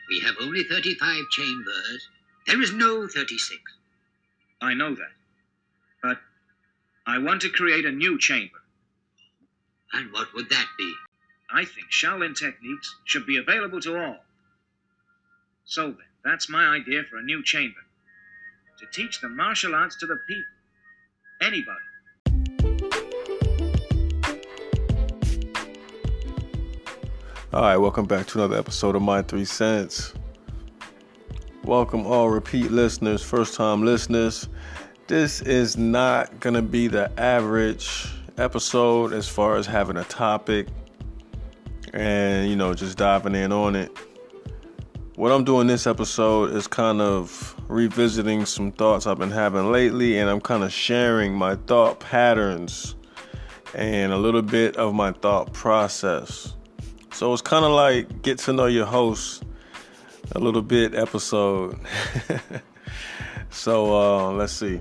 We have only 35 chambers. There is no 36. I know that. But I want to create a new chamber. And what would that be? I think Shaolin techniques should be available to all. So then, that's my idea for a new chamber. To teach the martial arts to the people. Anybody. All right, welcome back to another episode of My 3 Cents. Welcome all repeat listeners, first-time listeners. This is not going to be the average episode as far as having a topic and, just diving in on it. What I'm doing this episode is kind of revisiting some thoughts I've been having lately, and I'm kind of sharing my thought patterns and a little bit of my thought process. So it's kind of like get to know your host a little bit episode. So let's see.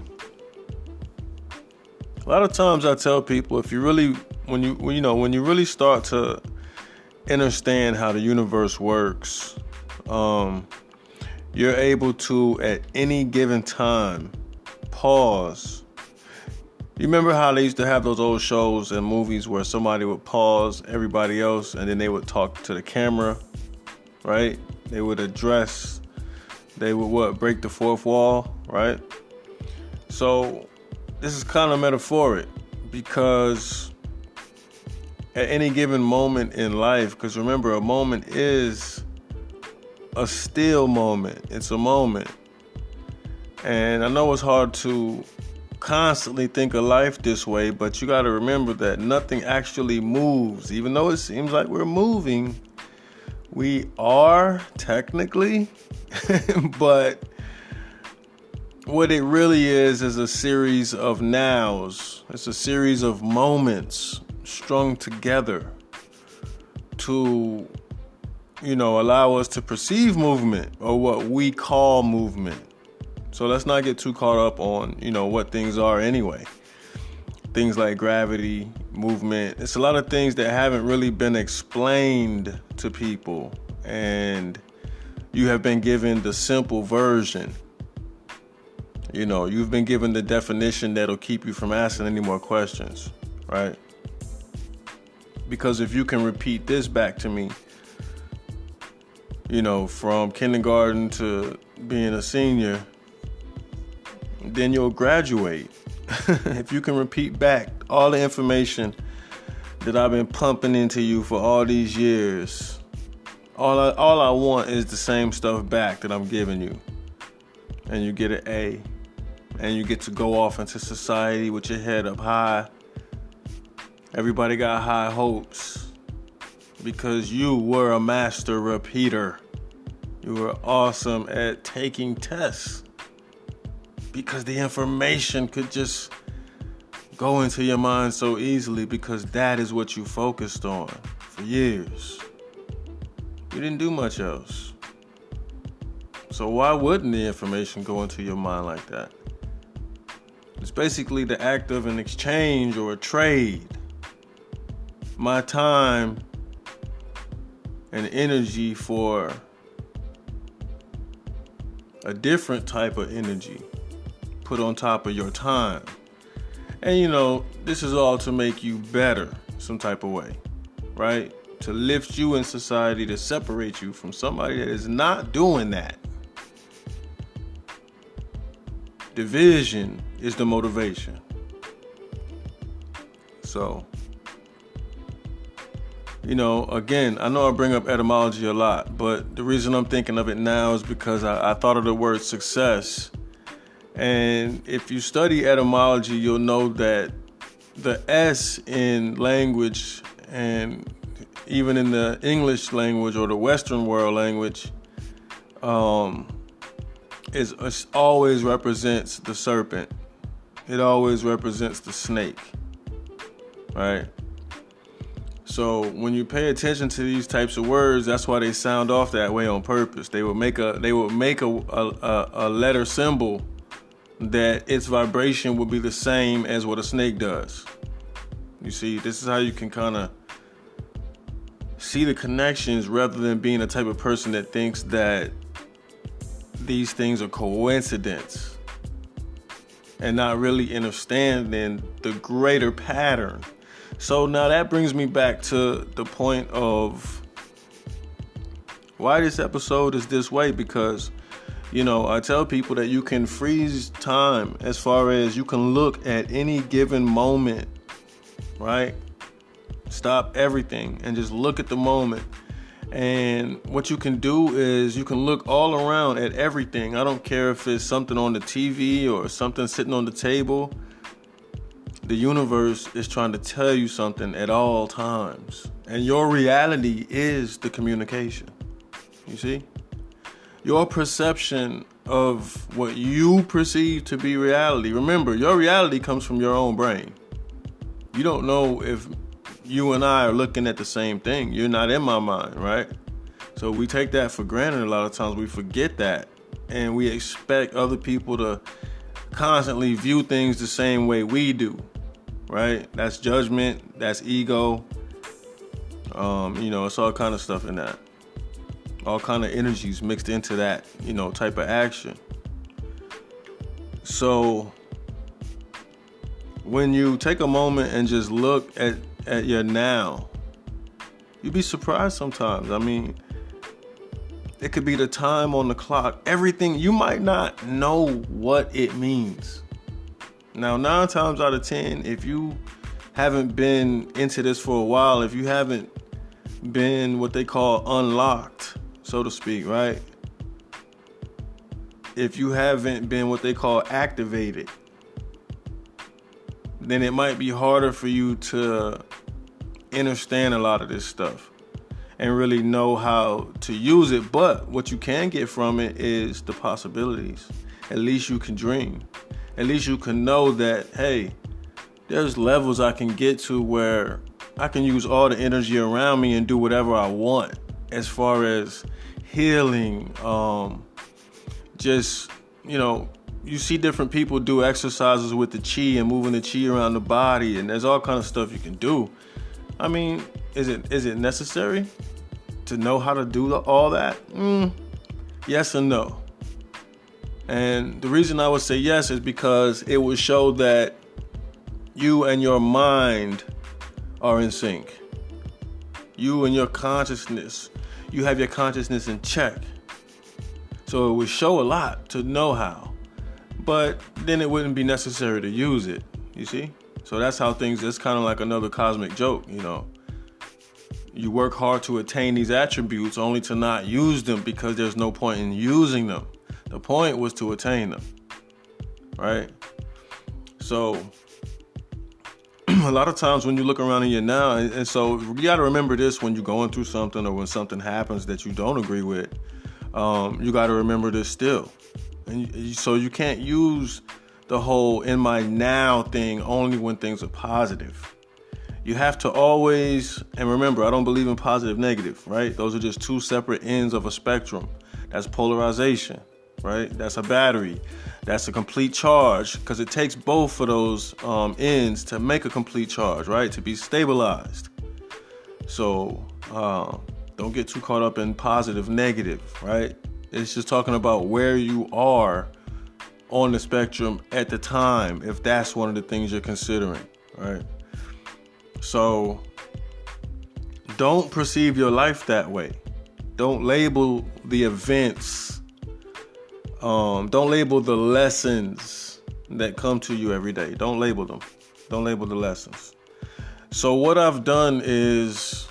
A lot of times I tell people, if you really, when you really start to understand how the universe works, you're able to at any given time pause. You remember how they used to have those old shows and movies where somebody would pause everybody else and then they would talk to the camera, right? They would break the fourth wall, right? So this is kind of metaphoric because at any given moment in life, because remember, a moment is a still moment. It's a moment. And I know it's hard to constantly think of life this way, but you got to remember that nothing actually moves. Even though it seems like we're moving, we are technically, but what it really is a series of nows. It's a series of moments strung together to, allow us to perceive movement, or what we call movement. So let's not get too caught up on, what things are anyway. Things like gravity, movement. It's a lot of things that haven't really been explained to people. And you have been given the simple version. You've been given the definition that'll keep you from asking any more questions, right? Because if you can repeat this back to me, from kindergarten to being a senior, then you'll graduate. If you can repeat back all the information that I've been pumping into you for all these years, all I want is the same stuff back that I'm giving you. And you get an A. And you get to go off into society with your head up high. Everybody got high hopes because you were a master repeater. You were awesome at taking tests because the information could just go into your mind so easily because that is what you focused on for years. You didn't do much else. So why wouldn't the information go into your mind like that? It's basically the act of an exchange or a trade. My time and energy for a different type of energy put on top of your time. And this is all to make you better some type of way, right? To lift you in society, to separate you from somebody that is not doing that. Division is the motivation. So, again, I know I bring up etymology a lot, but the reason I'm thinking of it now is because I thought of the word success. And if you study etymology, you'll know that the S in language, and even in the English language or the Western world language, it always represents the serpent. It always represents the snake, right? So when you pay attention to these types of words, that's why they sound off that way on purpose. They would make a letter symbol that its vibration would be the same as what a snake does. You see, this is how you can kind of see the connections rather than being the type of person that thinks that these things are coincidence and not really understanding the greater pattern. So now that brings me back to the point of why this episode is this way, because I tell people that you can freeze time as far as you can look at any given moment, right? Stop everything and just look at the moment. And what you can do is you can look all around at everything. I don't care if it's something on the TV or something sitting on the table. The universe is trying to tell you something at all times. And your reality is the communication. You see? Your perception of what you perceive to be reality. Remember, your reality comes from your own brain. You don't know if you and I are looking at the same thing. You're not in my mind, right? So we take that for granted a lot of times. We forget that. And we expect other people to constantly view things the same way we do, right? That's judgment. That's ego. It's all kind of stuff in that. All kind of energies mixed into that, type of action. So when you take a moment and just look at your now, you'd be surprised sometimes. I mean, it could be the time on the clock. Everything, you might not know what it means. Now, 9 times out of 10, if you haven't been into this for a while, if you haven't been what they call unlocked, so to speak, right? If you haven't been what they call activated, then it might be harder for you to understand a lot of this stuff and really know how to use it. But what you can get from it is the possibilities. At least you can dream. At least you can know that, hey, there's levels I can get to where I can use all the energy around me and do whatever I want as far as healing. You see different people do exercises with the chi and moving the chi around the body, and there's all kind of stuff you can do. I mean, is it necessary to know how to do all that? Yes and no. And the reason I would say yes is because it would show that you and your mind are in sync. You and your consciousness, you have your consciousness in check. So it would show a lot to know how, but then it wouldn't be necessary to use it, you see? So that's how it's kind of like another cosmic joke, You work hard to attain these attributes only to not use them because there's no point in using them. The point was to attain them, right? So a lot of times when you look around in your now, and so you got to remember this when you're going through something or when something happens that you don't agree with, you got to remember this still. And so you can't use the whole in my now thing only when things are positive. You have to always, and remember, I don't believe in positive, negative, right? Those are just two separate ends of a spectrum. That's polarization, right? That's a battery. That's a complete charge, because it takes both of those ends to make a complete charge, right? To be stabilized. So don't get too caught up in positive, negative, right? It's just talking about where you are on the spectrum at the time, if that's one of the things you're considering, right? So don't perceive your life that way. Don't label the events. Don't label the lessons that come to you every day. Don't label them. Don't label the lessons. So what I've done is,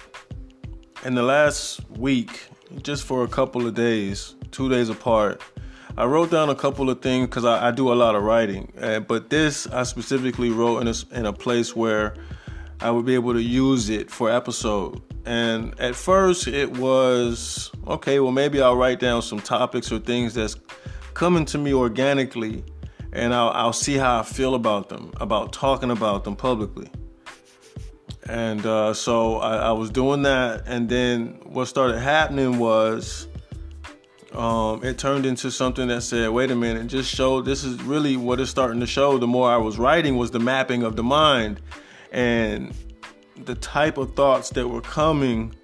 in the last week, just for a couple of days, 2 days apart, I wrote down a couple of things because I do a lot of writing. But this I specifically wrote in a place where I would be able to use it for episode. And at first it was, okay, well, maybe I'll write down some topics or things that's coming to me organically, and I'll see how I feel about them, about talking about them publicly. And so I was doing that, and then what started happening was it turned into something that said, wait a minute, just show, this is really what it's starting to show. The more I was writing was the mapping of the mind, and the type of thoughts that were coming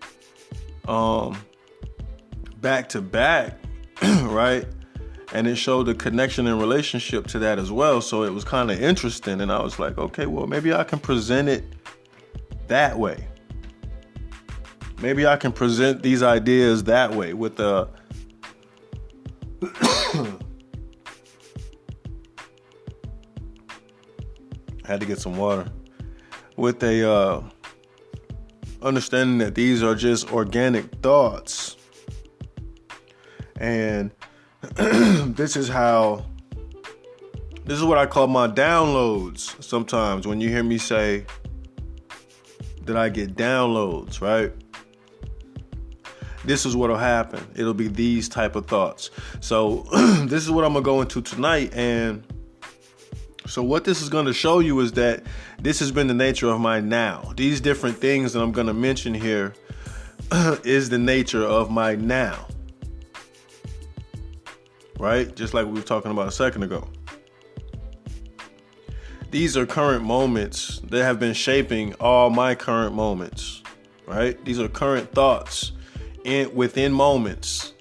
back to back, right? And it showed the connection and relationship to that as well. So it was kind of interesting. And I was like, okay, well, maybe I can present it that way. Maybe I can present these ideas that way with a had to get some water. With a understanding that these are just organic thoughts. And this is what I call my downloads sometimes. When you hear me say that I get downloads, right? This is what'll happen. It'll be these type of thoughts. So this is what I'm gonna go into tonight. And so what this is gonna show you is that this has been the nature of my now. These different things that I'm gonna mention here is the nature of my now. Right? Just like we were talking about a second ago. These are current moments that have been shaping all my current moments. Right? These are current thoughts within moments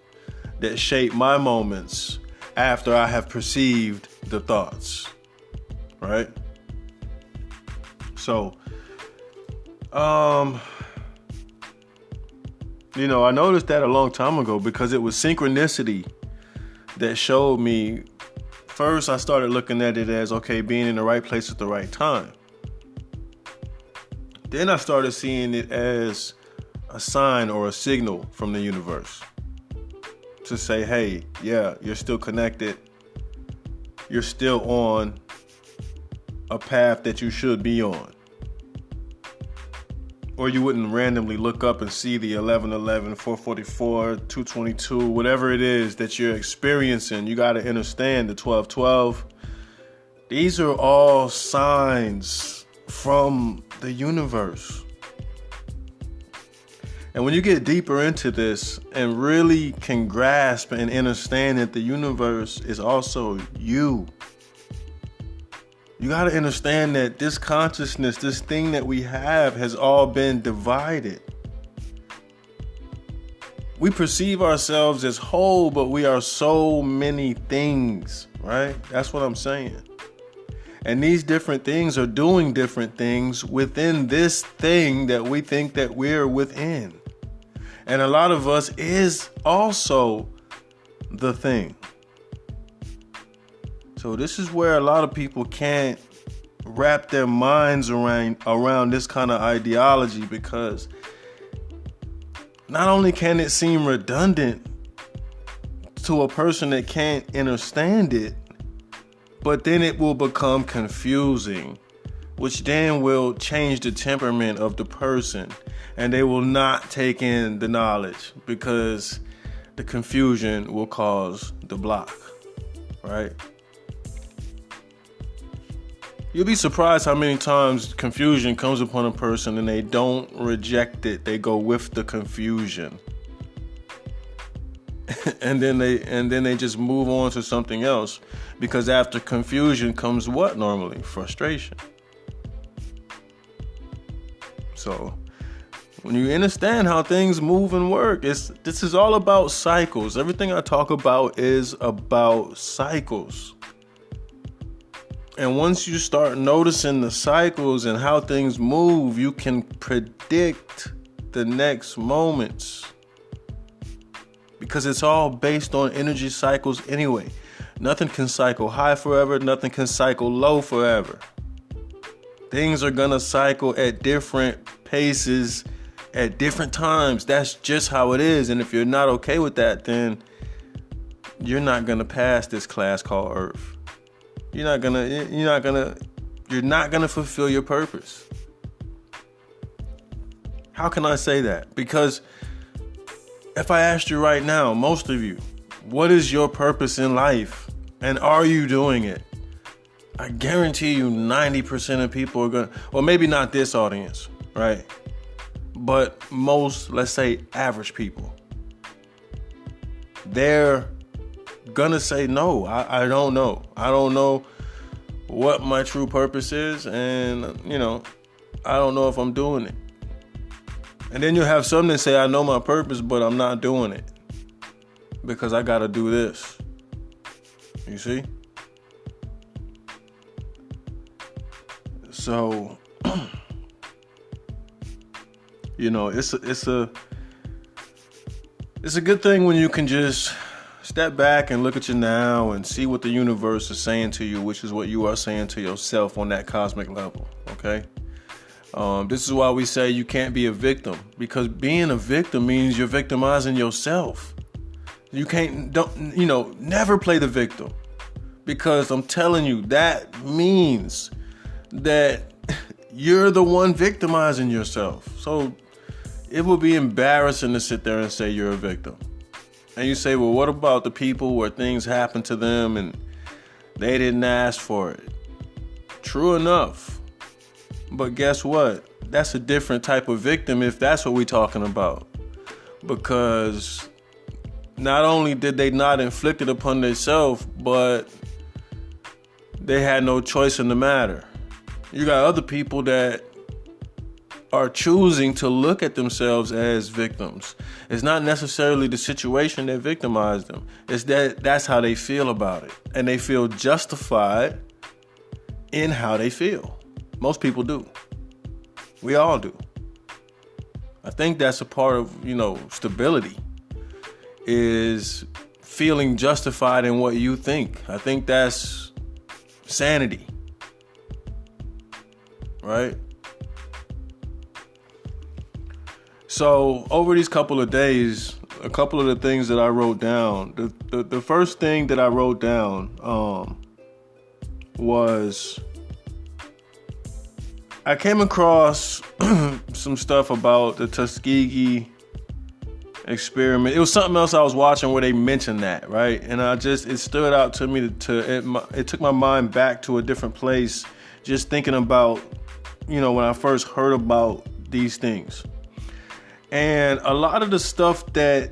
that shape my moments after I have perceived the thoughts. Right? So, I noticed that a long time ago because it was synchronicity that showed me. First, I started looking at it as, okay, being in the right place at the right time. Then I started seeing it as a sign or a signal from the universe to say, hey, yeah, you're still connected. You're still on a path that you should be on. Or you wouldn't randomly look up and see the 1111, 444, 222, whatever it is that you're experiencing. You got to understand the 1212. These are all signs from the universe. And when you get deeper into this and really can grasp and understand that the universe is also you, you got to understand that this consciousness, this thing that we have, has all been divided. We perceive ourselves as whole, but we are so many things, right? That's what I'm saying. And these different things are doing different things within this thing that we think that we're within. And a lot of us is also the thing. So this is where a lot of people can't wrap their minds around this kind of ideology, because not only can it seem redundant to a person that can't understand it, but then it will become confusing, which then will change the temperament of the person, and they will not take in the knowledge because the confusion will cause the block, right? You'll be surprised how many times confusion comes upon a person and they don't reject it. They go with the confusion. and then they just move on to something else, because after confusion comes what normally? Frustration. So when you understand how things move and work, this is all about cycles. Everything I talk about is about cycles. And once you start noticing the cycles and how things move, you can predict the next moments. Because it's all based on energy cycles anyway. Nothing can cycle high forever. Nothing can cycle low forever. Things are going to cycle at different paces at different times. That's just how it is. And if you're not okay with that, then you're not going to pass this class called Earth. You're not gonna fulfill your purpose. How can I say that? Because if I asked you right now, most of you, what is your purpose in life? And are you doing it? I guarantee you 90% of people are gonna, well, maybe not this audience, right? But most, let's say, average people, they're gonna say no. I don't know. I don't know what my true purpose is, and I don't know if I'm doing it. And then you have some that say, I know my purpose, but I'm not doing it because I got to do this. You see? So, it's a good thing when you can just step back and look at you now and see what the universe is saying to you, which is what you are saying to yourself on that cosmic level. Okay. This is why we say you can't be a victim, because being a victim means you're victimizing yourself. You never play the victim, because I'm telling you, that means that you're the one victimizing yourself. So it would be embarrassing to sit there and say you're a victim. And you say, well, what about the people where things happen to them and they didn't ask for it? True enough. But guess what? That's a different type of victim if that's what we're talking about. Because not only did they not inflict it upon themselves, but they had no choice in the matter. You got other people that are choosing to look at themselves as victims. It's not necessarily the situation that victimized them. It's that's how they feel about it. And they feel justified in how they feel. Most people do. We all do. I think that's a part of, stability, is feeling justified in what you think. I think that's sanity. Right? So over these couple of days, a couple of the things that I wrote down, the first thing that I wrote down was I came across some stuff about the Tuskegee experiment. It was something else I was watching where they mentioned that, right? And it stood out to me it took my mind back to a different place, just thinking about, when I first heard about these things. And a lot of the stuff that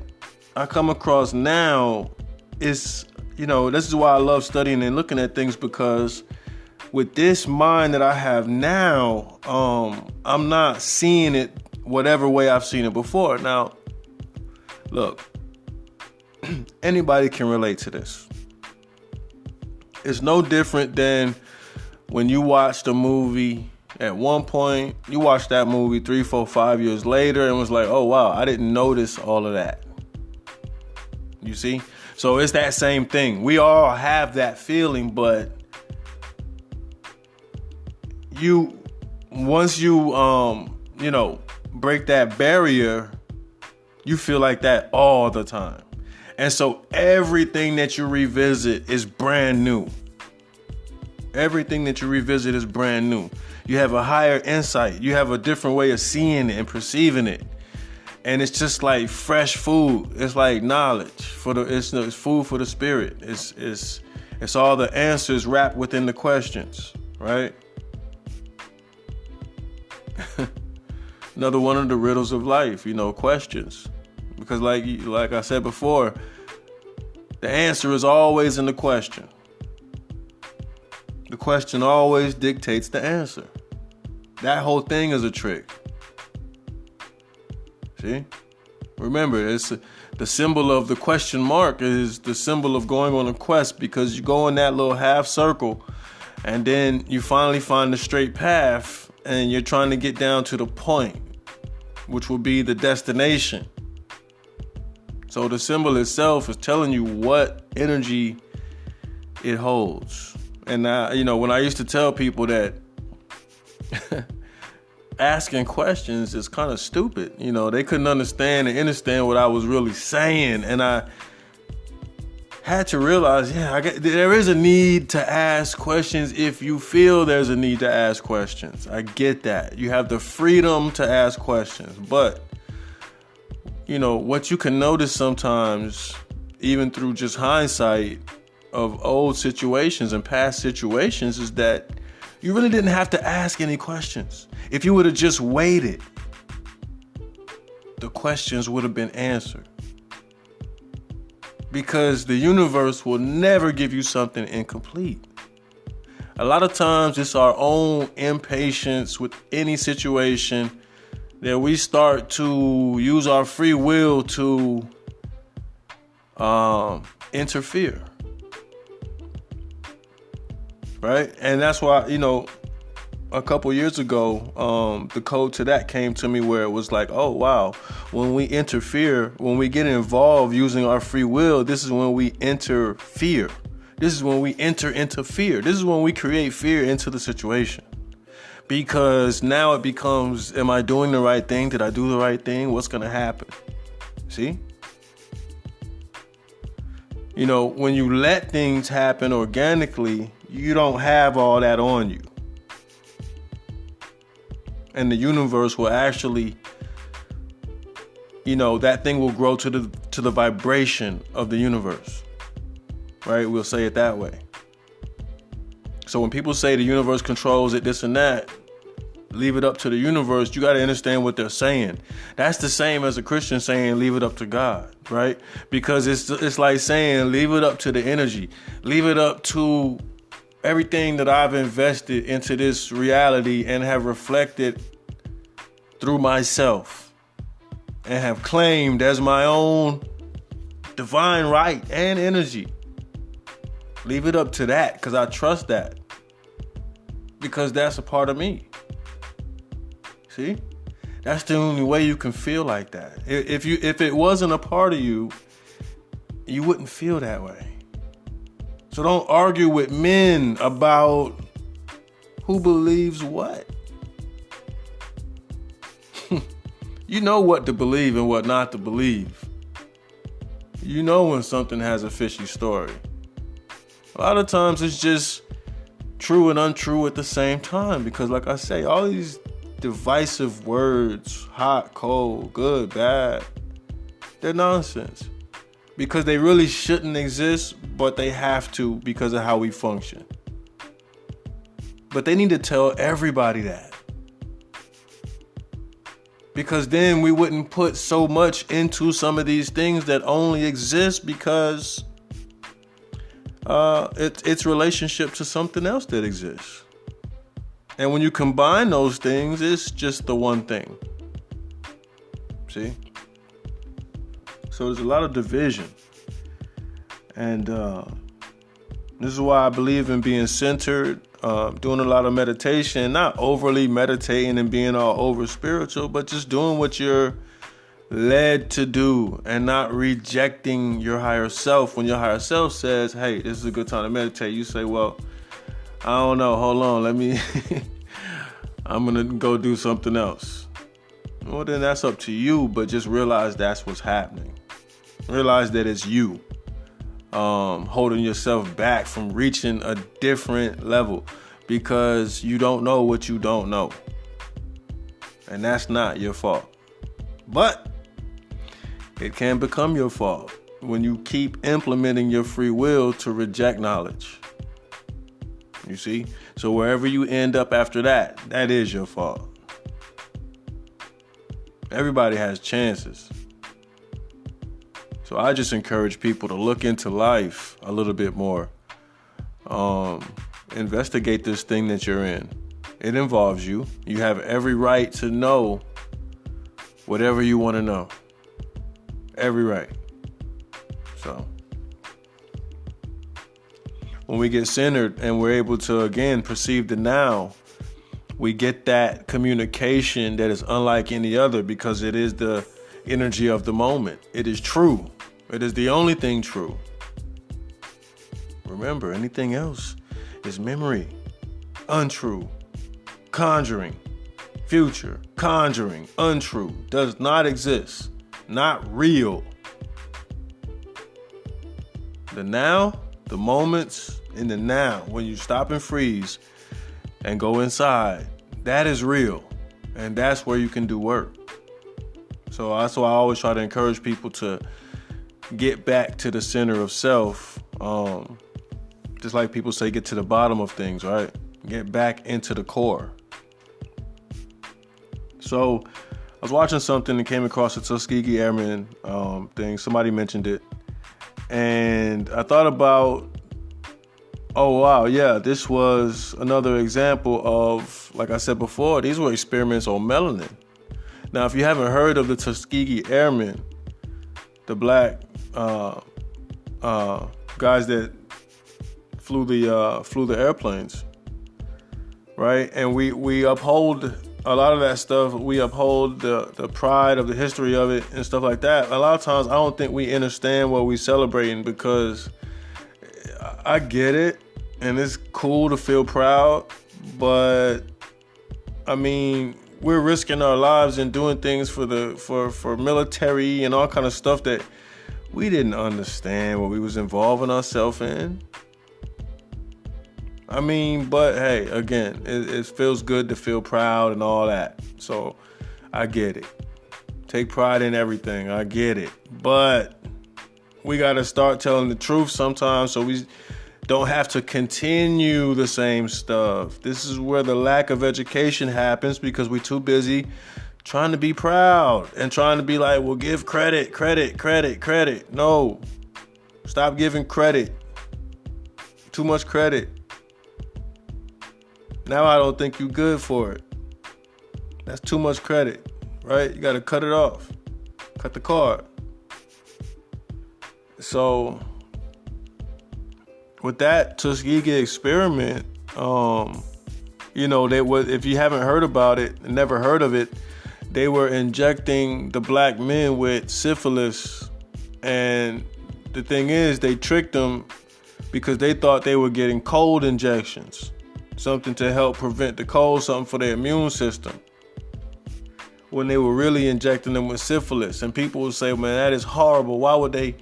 I come across now is, this is why I love studying and looking at things, because with this mind that I have now, I'm not seeing it whatever way I've seen it before. Now, look, anybody can relate to this. It's no different than when you watched a movie. At one point, you watched that movie 3, 4, 5 years later and was like, oh, wow, I didn't notice all of that. You see? So it's that same thing. We all have that feeling, but once you break that barrier, you feel like that all the time. And so everything that you revisit is brand new. Everything that you revisit is brand new. You have a higher insight. You have a different way of seeing it and perceiving it. And it's just like fresh food. It's like knowledge it's food for the spirit. It's all the answers wrapped within the questions, right? Another one of the riddles of life, questions. Because like I said before, the answer is always in the question. The question always dictates the answer. That whole thing is a trick. See? Remember, it's the symbol of the question mark is the symbol of going on a quest, because you go in that little half circle and then you finally find the straight path and you're trying to get down to the point, which will be the destination. So the symbol itself is telling you what energy it holds. And when I used to tell people that asking questions is kind of stupid, they couldn't understand what I was really saying. And I had to realize, there is a need to ask questions if you feel there's a need to ask questions. I get that. You have the freedom to ask questions. But, what you can notice sometimes, even through just hindsight of old situations and past situations, is that you really didn't have to ask any questions. If you would have just waited, the questions would have been answered. Because the universe will never give you something incomplete. A lot of times it's our own impatience with any situation that we start to use our free will to interfere. Right? And that's why, a couple years ago, the code to that came to me where it was like, oh, wow, when we interfere, when we get involved using our free will, this is when we enter fear. This is when we enter into fear. This is when we create fear into the situation. Because now it becomes, am I doing the right thing? Did I do the right thing? What's going to happen? See? When you let things happen organically, you don't have all that on you. And the universe will actually, that thing will grow to the vibration of the universe. Right? We'll say it that way. So when people say the universe controls it, this and that, leave it up to the universe, you got to understand what they're saying. That's the same as a Christian saying, leave it up to God, right? Because it's like saying, leave it up to the energy. Leave it up to everything that I've invested into this reality and have reflected through myself and have claimed as my own divine right and energy. Leave it up to that, because I trust that. Because that's a part of me. See? That's the only way you can feel like that. If it wasn't a part of you, you wouldn't feel that way. So don't argue with men about who believes what. You know what to believe and what not to believe. You know when something has a fishy story. A lot of times it's just true and untrue at the same time. Because like I say, all these divisive words, hot, cold, good, bad, they're nonsense. Because they really shouldn't exist, but they have to because of how we function. But they need to tell everybody that. Because then we wouldn't put so much into some of these things that only exist because it's relationship to something else that exists. And when you combine those things, it's just the one thing. See? So there's a lot of division. And this is why I believe in being centered, doing a lot of meditation, not overly meditating and being all over spiritual, but just doing what you're led to do and not rejecting your higher self. When your higher self says, hey, this is a good time to meditate, you say, well, I don't know, hold on, I'm going to go do something else. Well, then that's up to you, but just realize that's what's happening. Realize that it's you holding yourself back from reaching a different level because you don't know what you don't know. And that's not your fault. But it can become your fault when you keep implementing your free will to reject knowledge. You see? So wherever you end up after that, that is your fault. Everybody has chances. So I just encourage people to look into life a little bit more. Investigate this thing that you're in. It involves you. You have every right to know whatever you want to know. Every right. So when we get centered and we're able to, again, perceive the now, we get that communication that is unlike any other because it is the energy of the moment. It is true. It is the only thing true. Remember, anything else is memory, untrue, conjuring, future, conjuring, untrue, does not exist, not real. The now, the moments in the now, when you stop and freeze and go inside, that is real. And that's where you can do work. So that's why I always try to encourage people to get back to the center of self. Just like people say, get to the bottom of things, right? Get back into the core. So I was watching something and came across a Tuskegee Airmen thing. Somebody mentioned it. And I thought about, oh, wow, yeah, this was another example of, like I said before, these were experiments on melanin. Now, if you haven't heard of the Tuskegee Airmen, the black guys that flew the airplanes, right? And we uphold a lot of that stuff. We uphold the pride of the history of it and stuff like that. A lot of times I don't think we understand what we're celebrating, because I get it and it's cool to feel proud, but I mean, we're risking our lives and doing things for military and all kind of stuff that we didn't understand what we was involving ourselves in. I mean, but hey, again, it feels good to feel proud and all that. So I get it. Take pride in everything. I get it. But we got to start telling the truth sometimes, so we don't have to continue the same stuff. This is where the lack of education happens, because we're too busy trying to be proud and trying to be like, well, give credit. No. Stop giving credit. Too much credit. Now I don't think you're good for it. That's too much credit, right? You got to cut it off. Cut the card. So with that Tuskegee experiment, if you haven't heard about it, never heard of it, they were injecting the black men with syphilis. And the thing is, they tricked them because they thought they were getting cold injections. Something to help prevent the cold, something for their immune system, when they were really injecting them with syphilis. And people would say, man, that is horrible. Why would they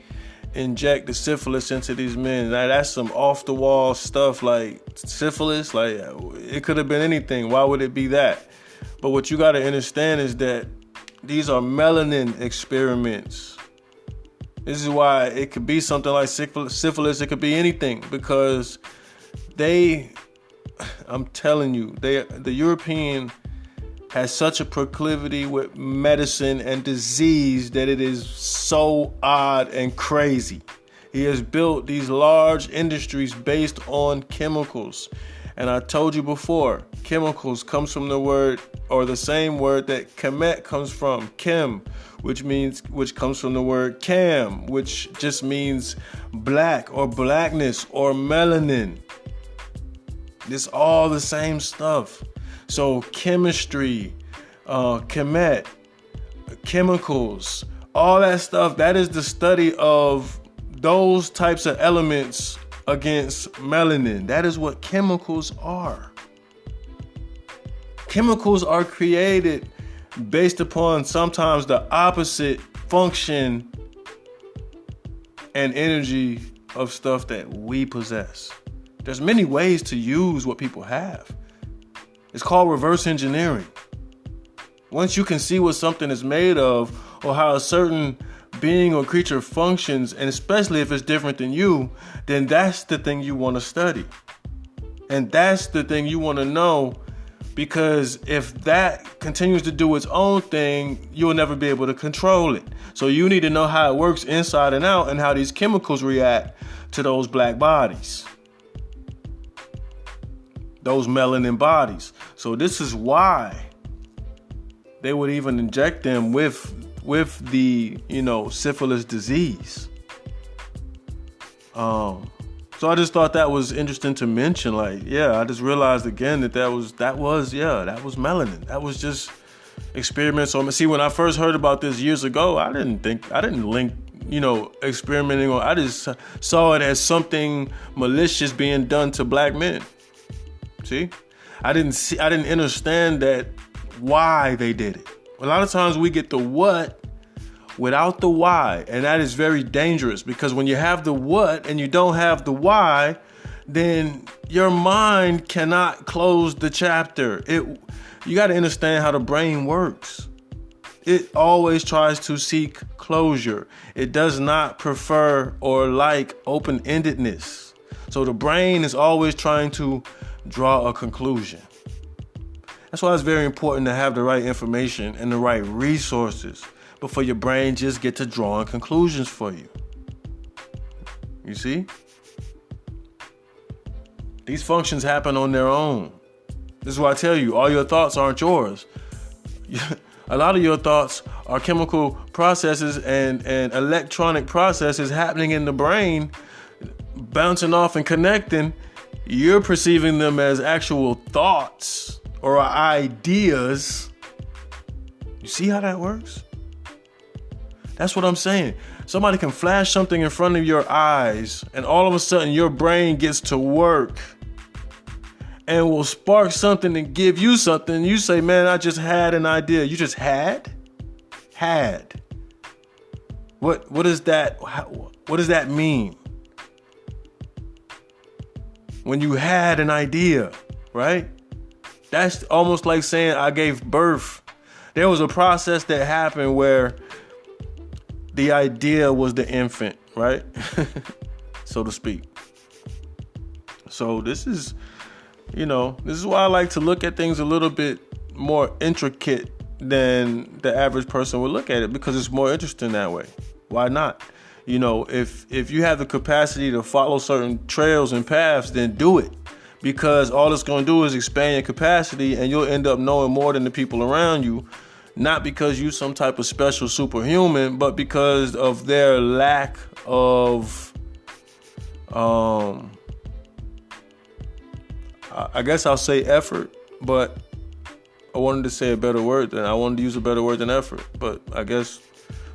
inject the syphilis into these men? Now, that's some off-the-wall stuff, like syphilis. Like, it could have been anything. Why would it be that? But what you got to understand is that these are melanin experiments. This is why it could be something like syphilis. It could be anything, because I'm telling you, the European has such a proclivity with medicine and disease that it is so odd and crazy. He has built these large industries based on chemicals. And I told you before, chemicals comes from the word, or the same word that Kemet comes from, chem, which comes from the word cam, which just means black or blackness or melanin. It's all the same stuff. So chemistry, chemet, chemicals, all that stuff, that is the study of those types of elements against melanin. That is what chemicals are. Chemicals are created based upon sometimes the opposite function and energy of stuff that we possess. There's many ways to use what people have. It's called reverse engineering. Once you can see what something is made of, or how a certain being or creature functions, and especially if it's different than you, then that's the thing you want to study. And that's the thing you want to know, because if that continues to do its own thing, you'll never be able to control it. So you need to know how it works inside and out, and how these chemicals react to those black bodies. Those melanin bodies. So this is why they would even inject them with the, syphilis disease. So I just thought that was interesting to mention. Like, I just realized again that was melanin. That was just experiments on. See, when I first heard about this years ago, I didn't link, experimenting on. I just saw it as something malicious being done to black men. See, I didn't understand that why they did it. A lot of times we get the what without the why, and that is very dangerous, because when you have the what and you don't have the why, then your mind cannot close the chapter. You got to understand how the brain works. It always tries to seek closure. It does not prefer or like open-endedness. So the brain is always trying to draw a conclusion. That's why it's very important to have the right information and the right resources before your brain just get to drawing conclusions for you. You see? These functions happen on their own. This is why I tell you, all your thoughts aren't yours. A lot of your thoughts are chemical processes and electronic processes happening in the brain, bouncing off and connecting. You're perceiving them as actual thoughts or ideas. You see how that works? That's what I'm saying. Somebody can flash something in front of your eyes, and all of a sudden your brain gets to work and will spark something and give you something. You say, man, I just had an idea. You just had? Had. What is that? What does that mean? When you had an idea, right? That's almost like saying I gave birth. There was a process that happened where the idea was the infant, right? So to speak. So this is why I like to look at things a little bit more intricate than the average person would look at it, because it's more interesting that way. Why not? If you have the capacity to follow certain trails and paths, then do it, because all it's going to do is expand your capacity, and you'll end up knowing more than the people around you, not because you're some type of special superhuman, but because of their lack of, I guess I'll say effort, but I wanted to say a better word than I wanted to use a better word than effort. But I guess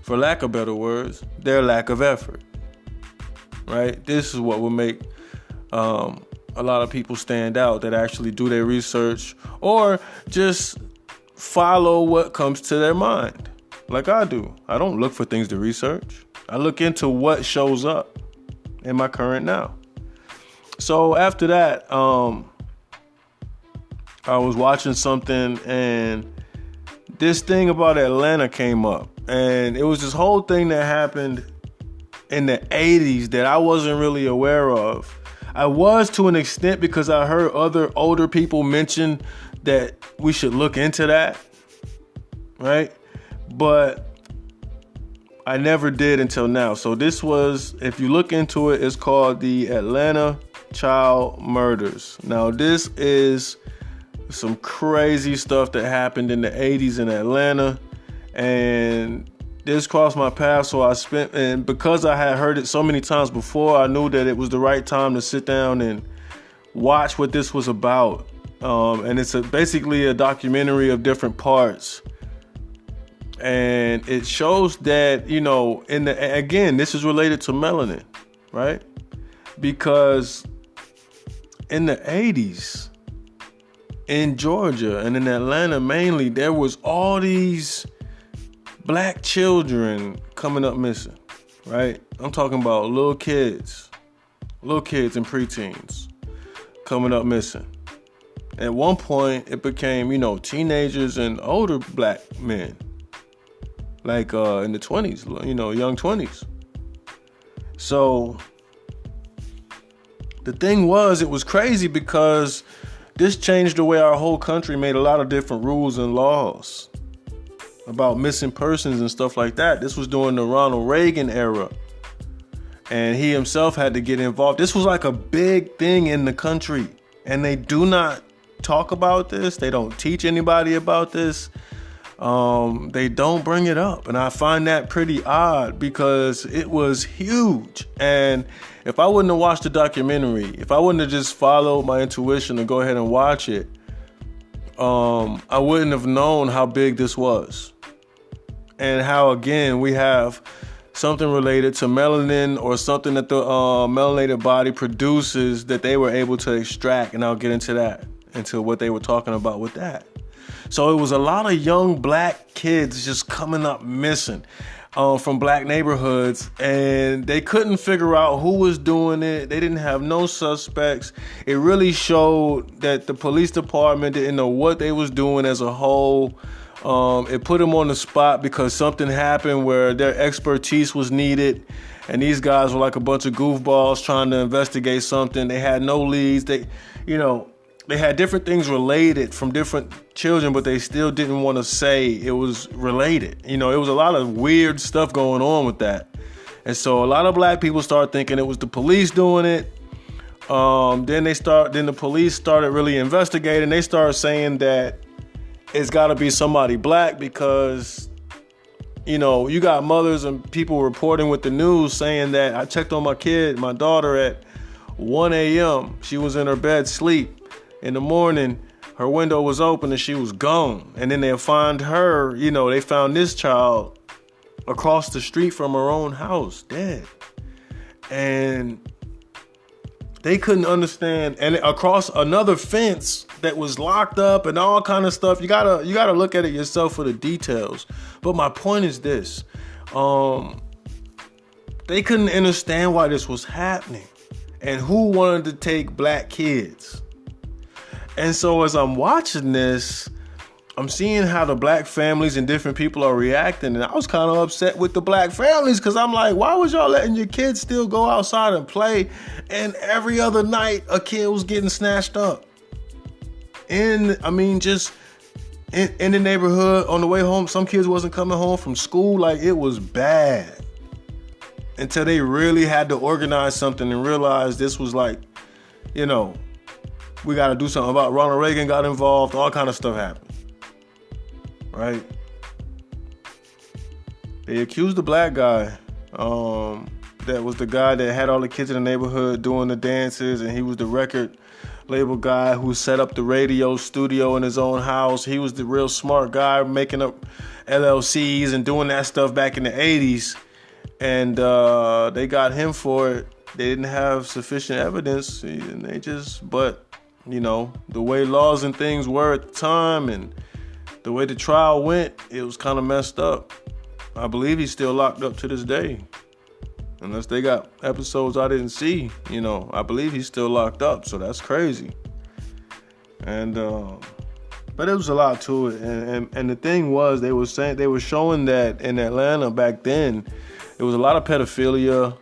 for lack of better words, their lack of effort, right? This is what will make a lot of people stand out, that actually do their research or just follow what comes to their mind, like I do. I don't look for things to research. I look into what shows up in my current now. So after that, I was watching something, and this thing about Atlanta came up, and it was this whole thing that happened in the 80s that I wasn't really aware of. I was, to an extent, because I heard other older people mention that we should look into that, right? But I never did until now. So this was, if you look into it, it's called the Atlanta Child Murders. Now this is some crazy stuff that happened in the 80s in Atlanta, and this crossed my path. So and because I had heard it so many times before, I knew that it was the right time to sit down and watch what this was about. And it's basically a documentary of different parts. And it shows that, again, this is related to melanin, right? Because in the 80s, in Georgia and in Atlanta mainly, there was all these black children coming up missing, right? I'm talking about little kids and preteens coming up missing. At one point, it became, teenagers and older black men, like in the 20s, young 20s. So the thing was, it was crazy because this changed the way our whole country made a lot of different rules and laws about missing persons and stuff like that. This was during the Ronald Reagan era, and he himself had to get involved. This was like a big thing in the country, and they do not talk about this. They don't teach anybody about this. They don't bring it up, and I find that pretty odd because it was huge. And if I wouldn't have watched the documentary, if I wouldn't have just followed my intuition to go ahead and watch it, I wouldn't have known how big this was, and how, again, we have something related to melanin, or something that the melanated body produces that they were able to extract, and I'll get into what they were talking about with that. So it was a lot of young black kids just coming up missing from black neighborhoods, and they couldn't figure out who was doing it. They didn't have no suspects. It really showed that the police department didn't know what they was doing as a whole. It put them on the spot because something happened where their expertise was needed, and these guys were like a bunch of goofballs trying to investigate something. They had no leads. They had different things related from different children, but they still didn't want to say it was related. It was a lot of weird stuff going on with that. And so a lot of black people started thinking it was the police doing it. Then the police started really investigating. They started saying that it's got to be somebody black because, you know, you got mothers and people reporting with the news saying that I checked on my daughter at 1 a.m. She was in her bed sleep. In the morning, her window was open and she was gone. And then they'll find her, you know, they found this child across the street from her own house, dead. And they couldn't understand, and across another fence that was locked up and all kind of stuff. You gotta look at it yourself for the details. But my point is this: they couldn't understand why this was happening, and who wanted to take black kids. And so as I'm watching this, I'm seeing how the black families and different people are reacting. And I was kind of upset with the black families because I'm like, why was y'all letting your kids still go outside and play? And every other night, a kid was getting snatched up. Just in the neighborhood on the way home. Some kids wasn't coming home from school. Like, it was bad. Until they really had to organize something and realize this was like, you know, we got to do something about it. Ronald Reagan got involved. All kind of stuff happened. Right? They accused the black guy. That was the guy that had all the kids in the neighborhood doing the dances, and he was the record label guy who set up the radio studio in his own house. He was the real smart guy making up LLCs and doing that stuff back in the 80s. And they got him for it. They didn't have sufficient evidence, and but you know, the way laws and things were at the time and the way the trial went, it was kind of messed up. I believe he's still locked up to this day. Unless they got episodes I didn't see, you know, I believe he's still locked up. So that's crazy. And, but it was a lot to it. And the thing was, they were showing that in Atlanta back then, there was a lot of pedophilia.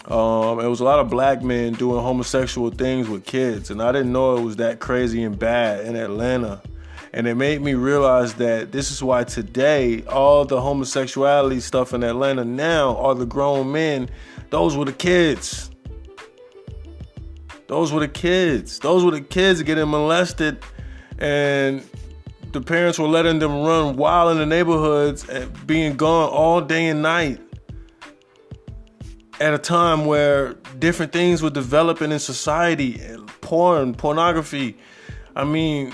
It was a lot of black men doing homosexual things with kids. And I didn't know it was that crazy and bad in Atlanta. And it made me realize that this is why today all the homosexuality stuff in Atlanta now are the grown men. Those were the kids. Those were the kids getting molested, and the parents were letting them run wild in the neighborhoods and being gone all day and night at a time where different things were developing in society, pornography. I mean,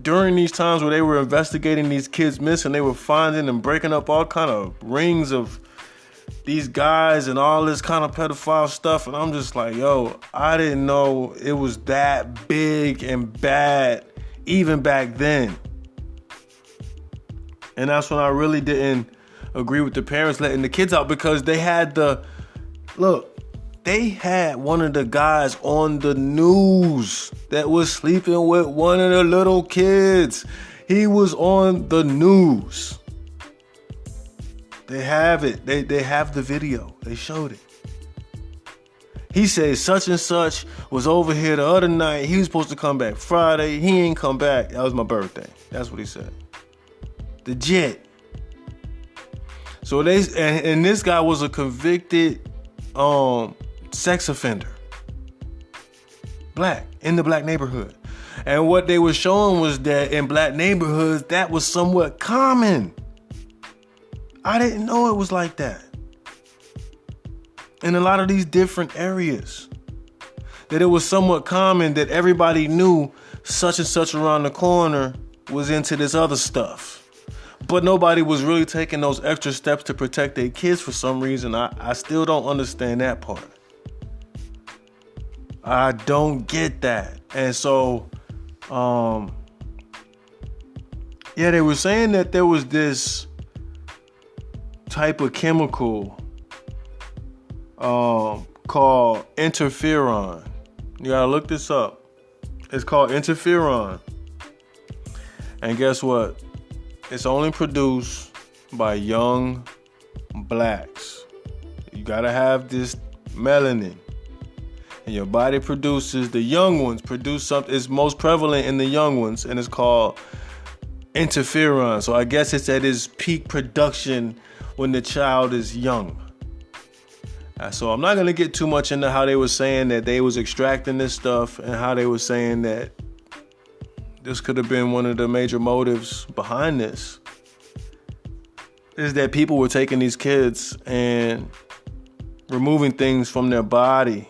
during these times where they were investigating these kids missing, they were finding and breaking up all kind of rings of these guys and all this kind of pedophile stuff. And I'm just like, yo, I didn't know it was that big and bad even back then. And that's when I really didn't agree with the parents letting the kids out, because they had they had one of the guys on the news that was sleeping with one of the little kids. He was on the news. They have it. They have the video. They showed it. He said such and such was over here the other night. He was supposed to come back Friday. He ain't come back. That was my birthday. That's what he said. Legit. So and this guy was a convicted sex offender, black, in the black neighborhood. And what they were showing was that in black neighborhoods, that was somewhat common. I didn't know it was like that. In a lot of these different areas, that it was somewhat common that everybody knew such and such around the corner was into this other stuff. But nobody was really taking those extra steps to protect their kids for some reason. I still don't understand that part. I don't get that. And so, they were saying that there was this type of chemical called interferon. You gotta look this up. It's called interferon. And guess what? It's only produced by young blacks. You gotta have this melanin. And your body produces, the young ones produce something, it's most prevalent in the young ones, and it's called interferon. So I guess it's at its peak production when the child is young. So I'm not gonna get too much into how they were saying that they was extracting this stuff and how they were saying that this could have been one of the major motives behind this, is that people were taking these kids and removing things from their body.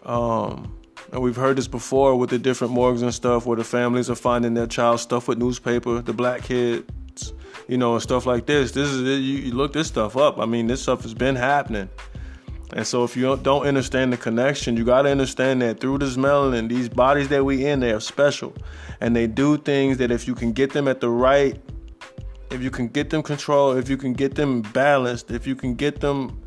And we've heard this before with the different morgues and stuff, where the families are finding their child stuffed with newspaper, the black kids, and stuff like this. This is you look this stuff up. I mean, this stuff has been happening. And so if you don't understand the connection, you got to understand that through this melanin, these bodies that we in, they are special. And they do things that if you can get them if you can get them controlled, if you can get them balanced, if you can get them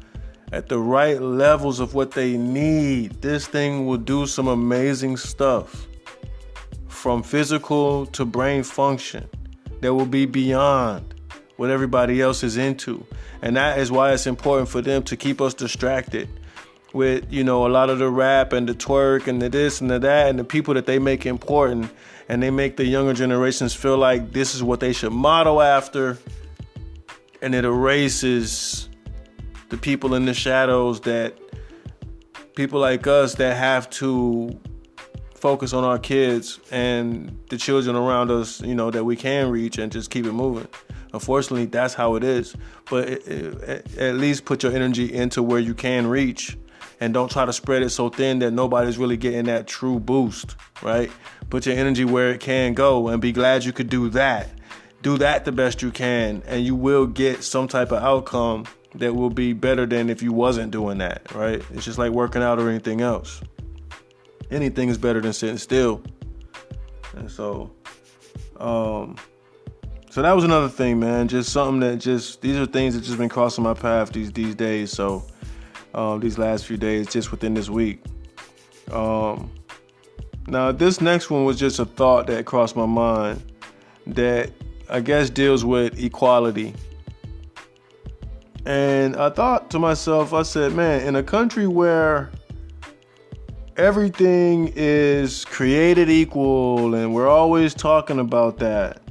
at the right levels of what they need, this thing will do some amazing stuff, from physical to brain function, that will be beyond what everybody else is into. And that is why it's important for them to keep us distracted with, a lot of the rap and the twerk and the this and the that, and the people that they make important, and they make the younger generations feel like this is what they should model after, and it erases the people in the shadows, that people like us that have to focus on our kids and the children around us, that we can reach, and just keep it moving. Unfortunately, that's how it is. But at least put your energy into where you can reach, and don't try to spread it so thin that nobody's really getting that true boost, right? Put your energy where it can go, and be glad you could do that. Do that the best you can, and you will get some type of outcome that will be better than if you wasn't doing that, right? It's just like working out or anything else. Anything is better than sitting still. And so that was another thing, man. Just something that these are things that just been crossing my path these days. So these last few days, just within this week. Now this next one was just a thought that crossed my mind that I guess deals with equality. And I thought to myself, I said, man, in a country where everything is created equal and we're always talking about that,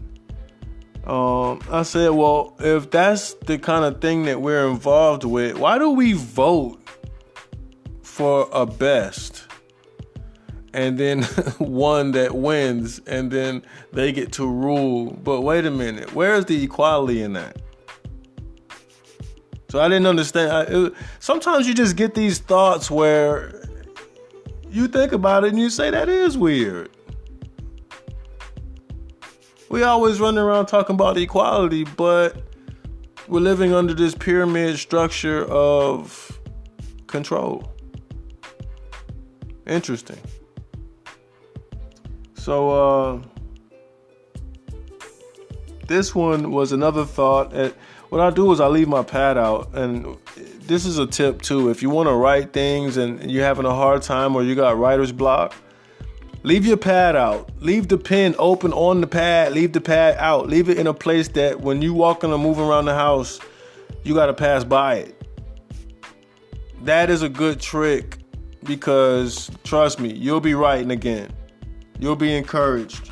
I said, well, if that's the kind of thing that we're involved with, why do we vote for a best and then one that wins and then they get to rule? But wait a minute, where's the equality in that? So I didn't understand. Sometimes you just get these thoughts where you think about it and you say, that is weird. We always run around talking about equality, but we're living under this pyramid structure of control. Interesting. So this one was another thought. What I do is I leave my pad out, and this is a tip too. If you want to write things and you're having a hard time, or you got writer's block, leave your pad out. Leave the pen open on the pad. Leave the pad out. Leave it in a place that when you walking or moving around the house, you got to pass by it. That is a good trick, because trust me, you'll be writing again. You'll be encouraged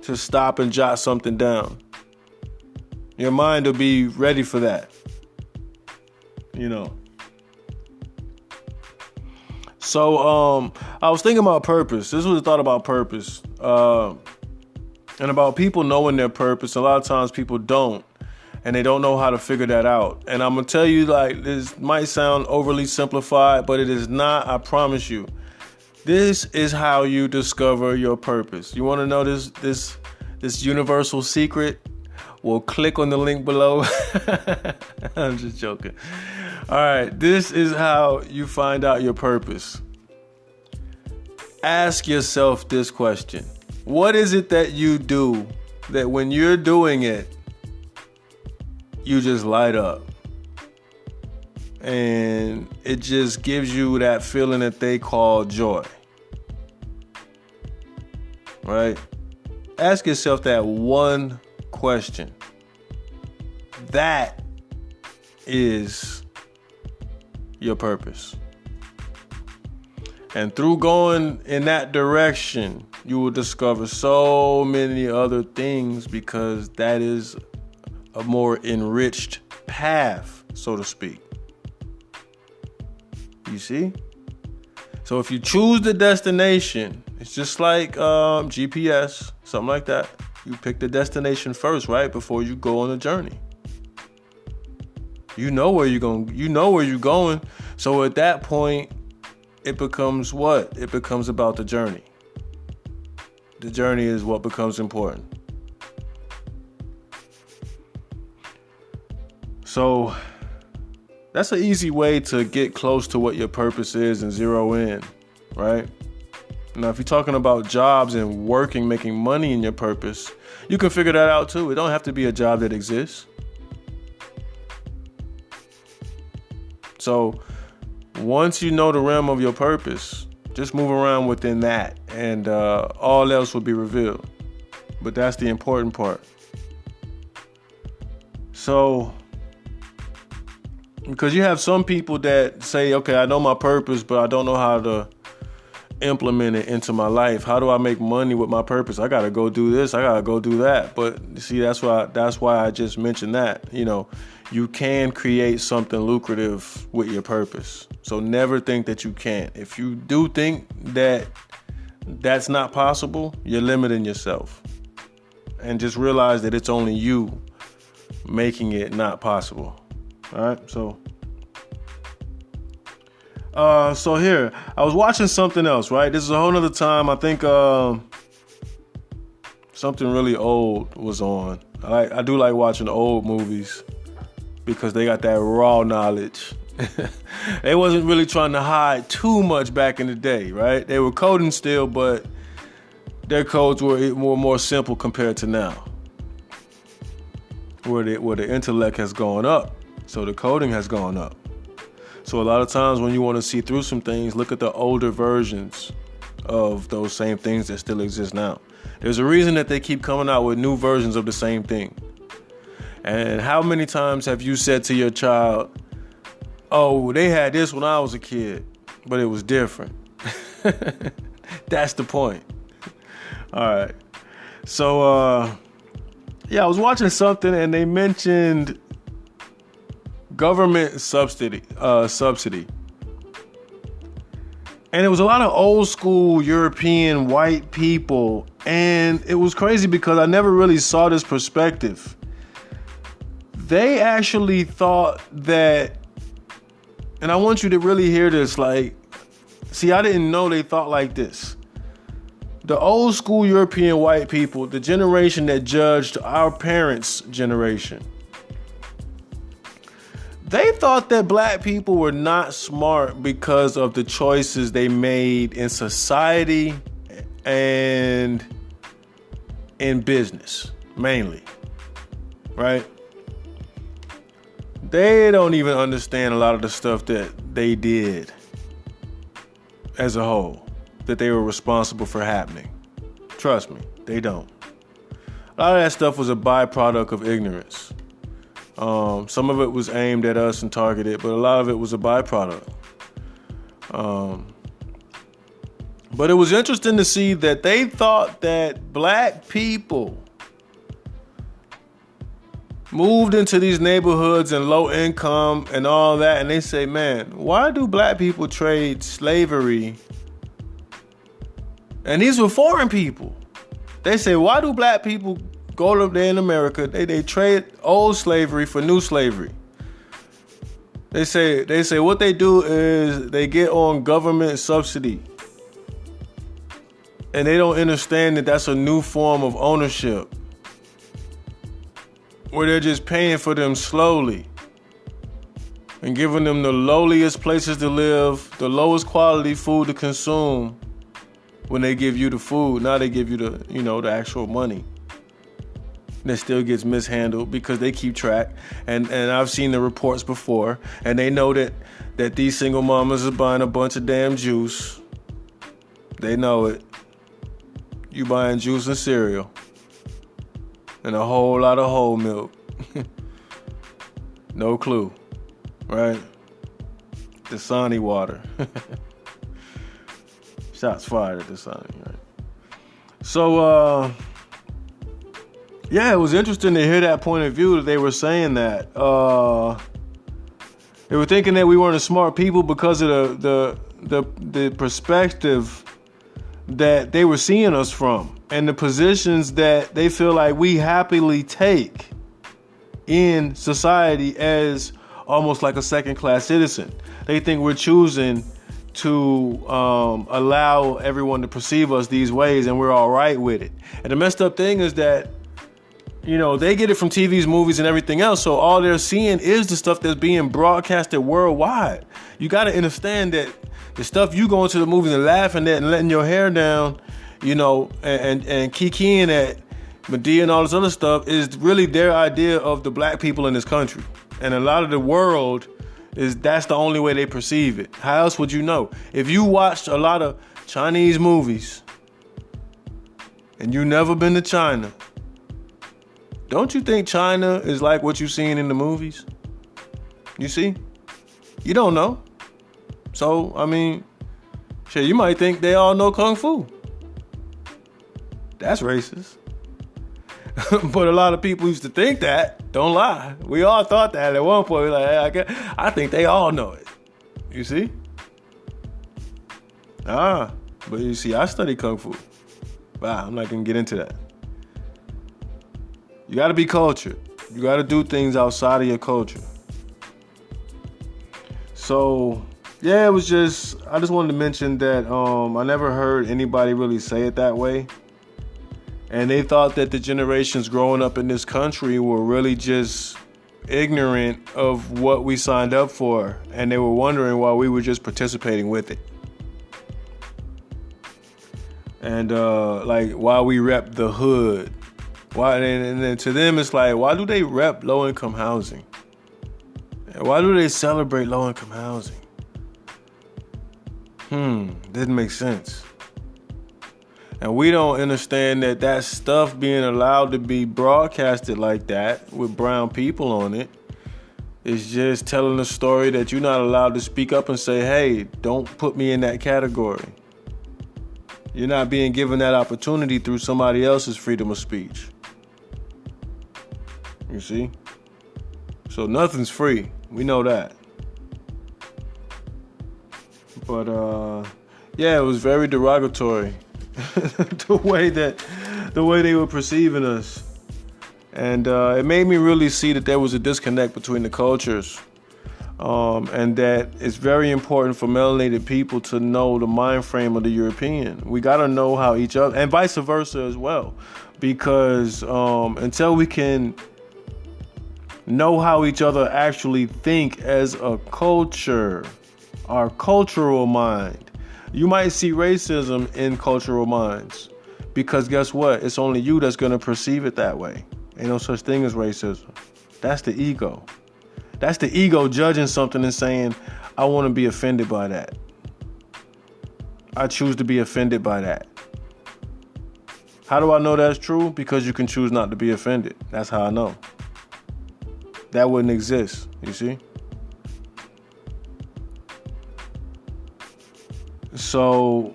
to stop and jot something down. Your mind will be ready for that. So I was thinking about purpose. This was a thought about purpose. And about people knowing their purpose. A lot of times people don't. And they don't know how to figure that out. And I'm going to tell you, like, this might sound overly simplified, but it is not, I promise you. This is how you discover your purpose. You want to know this universal secret? Well, click on the link below. I'm just joking. All right, this is how you find out your purpose. Ask yourself this question. What is it that you do that when you're doing it, you just light up? And it just gives you that feeling that they call joy. Right? Ask yourself that one question. That is your purpose. And through going in that direction, you will discover so many other things, because that is a more enriched path, so to speak. You see? So if you choose the destination, it's just like GPS, something like that. You pick the destination first, right? Before you go on the journey. You know where you're going. You know where you're going. So at that point, it becomes what? It becomes about the journey. The journey is what becomes important. So that's an easy way to get close to what your purpose is and zero in, right? Now, if you're talking about jobs and working, making money in your purpose, you can figure that out too. It don't have to be a job that exists. So once you know the realm of your purpose, just move around within that and all else will be revealed. But that's the important part. So, because you have some people that say, okay, I know my purpose, but I don't know how to implement it into my life. How do I make money with my purpose? I got to go do this. I got to go do that. But see, that's why I just mentioned that, you can create something lucrative with your purpose. So never think that you can't. If you do think that that's not possible, you're limiting yourself. And just realize that it's only you making it not possible. All right, so here, I was watching something else, right? This is a whole nother time. I think something really old was on. I do like watching old movies because they got that raw knowledge. They wasn't really trying to hide too much back in the day, right? They were coding still, but their codes were more simple compared to now, where the intellect has gone up. So the coding has gone up. So a lot of times when you want to see through some things, look at the older versions of those same things that still exist now. There's a reason that they keep coming out with new versions of the same thing. And how many times have you said to your child, oh, they had this when I was a kid, but it was different. That's the point. All right. So, I was watching something and they mentioned government subsidy. And it was a lot of old school European white people. And it was crazy because I never really saw this perspective. They actually thought that, and I want you to really hear this, I didn't know they thought like this. The old school European white people, the generation that judged our parents' generation, they thought that black people were not smart because of the choices they made in society and in business, mainly, right? They don't even understand a lot of the stuff that they did as a whole, that they were responsible for happening. Trust me, they don't. A lot of that stuff was a byproduct of ignorance. Some of it was aimed at us and targeted, but a lot of it was a byproduct. But it was interesting to see that they thought that black people moved into these neighborhoods and low income and all that, and they say, man, why do black people trade slavery? And these were foreign people. They say, why do black people go up there in America? They trade old slavery for new slavery. They say what they do is they get on government subsidy. And they don't understand that that's a new form of ownership, where they're just paying for them slowly and giving them the lowliest places to live, the lowest quality food to consume. When they give you the food, now they give you the actual money. And it still gets mishandled because they keep track. And I've seen the reports before, and they know that these single mamas is buying a bunch of damn juice. They know it. You buying juice and cereal. And a whole lot of whole milk. No clue, right? Dasani water. Shots fired at Dasani, right? So, it was interesting to hear that point of view that they were saying that. They were thinking that we weren't a smart people because of the perspective that they were seeing us from and the positions that they feel like we happily take in society as almost like a second-class citizen. They think we're choosing to allow everyone to perceive us these ways and we're all right with it. And the messed up thing is that, you know, they get it from TVs, movies, and everything else. So all they're seeing is the stuff that's being broadcasted worldwide. You got to understand that the stuff you go into the movies and laughing at and letting your hair down, you know, and kikiing at Madea and all this other stuff is really their idea of the black people in this country. And a lot of the world that's the only way they perceive it. How else would you know? If you watched a lot of Chinese movies and you never been to China, don't you think China is like what you've seen in the movies? You see? You don't know. So, I mean, shit, you might think they all know Kung Fu. That's racist. But a lot of people used to think that. Don't lie. We all thought that at one point. We're like, hey, I think they all know it. You see? But you see, I study Kung Fu. Wow, I'm not going to get into that. You got to be cultured. You got to do things outside of your culture. So, yeah, I just wanted to mention that I never heard anybody really say it that way. And they thought that the generations growing up in this country were really just ignorant of what we signed up for. And they were wondering why we were just participating with it. And like why we rep the hood. Why? And then to them, it's like, why do they rep low-income housing? Why do they celebrate low-income housing? Didn't make sense. And we don't understand that stuff being allowed to be broadcasted like that with brown people on it is just telling a story that you're not allowed to speak up and say, hey, don't put me in that category. You're not being given that opportunity through somebody else's freedom of speech. You see? So nothing's free. We know that. But, yeah, it was very derogatory. the way they were perceiving us. And it made me really see that there was a disconnect between the cultures. And that it's very important for melanated people to know the mind frame of the European. We got to know how each other, and vice versa as well. Because until we can know how each other actually think as a culture, our cultural mind, you might see racism in cultural minds. Because guess what? It's only you that's going to perceive it that way. Ain't no such thing as racism. That's the ego. That's the ego judging something and saying, I want to be offended by that. I choose to be offended by that. How do I know that's true? Because you can choose not to be offended. That's how I know. That wouldn't exist, you see? So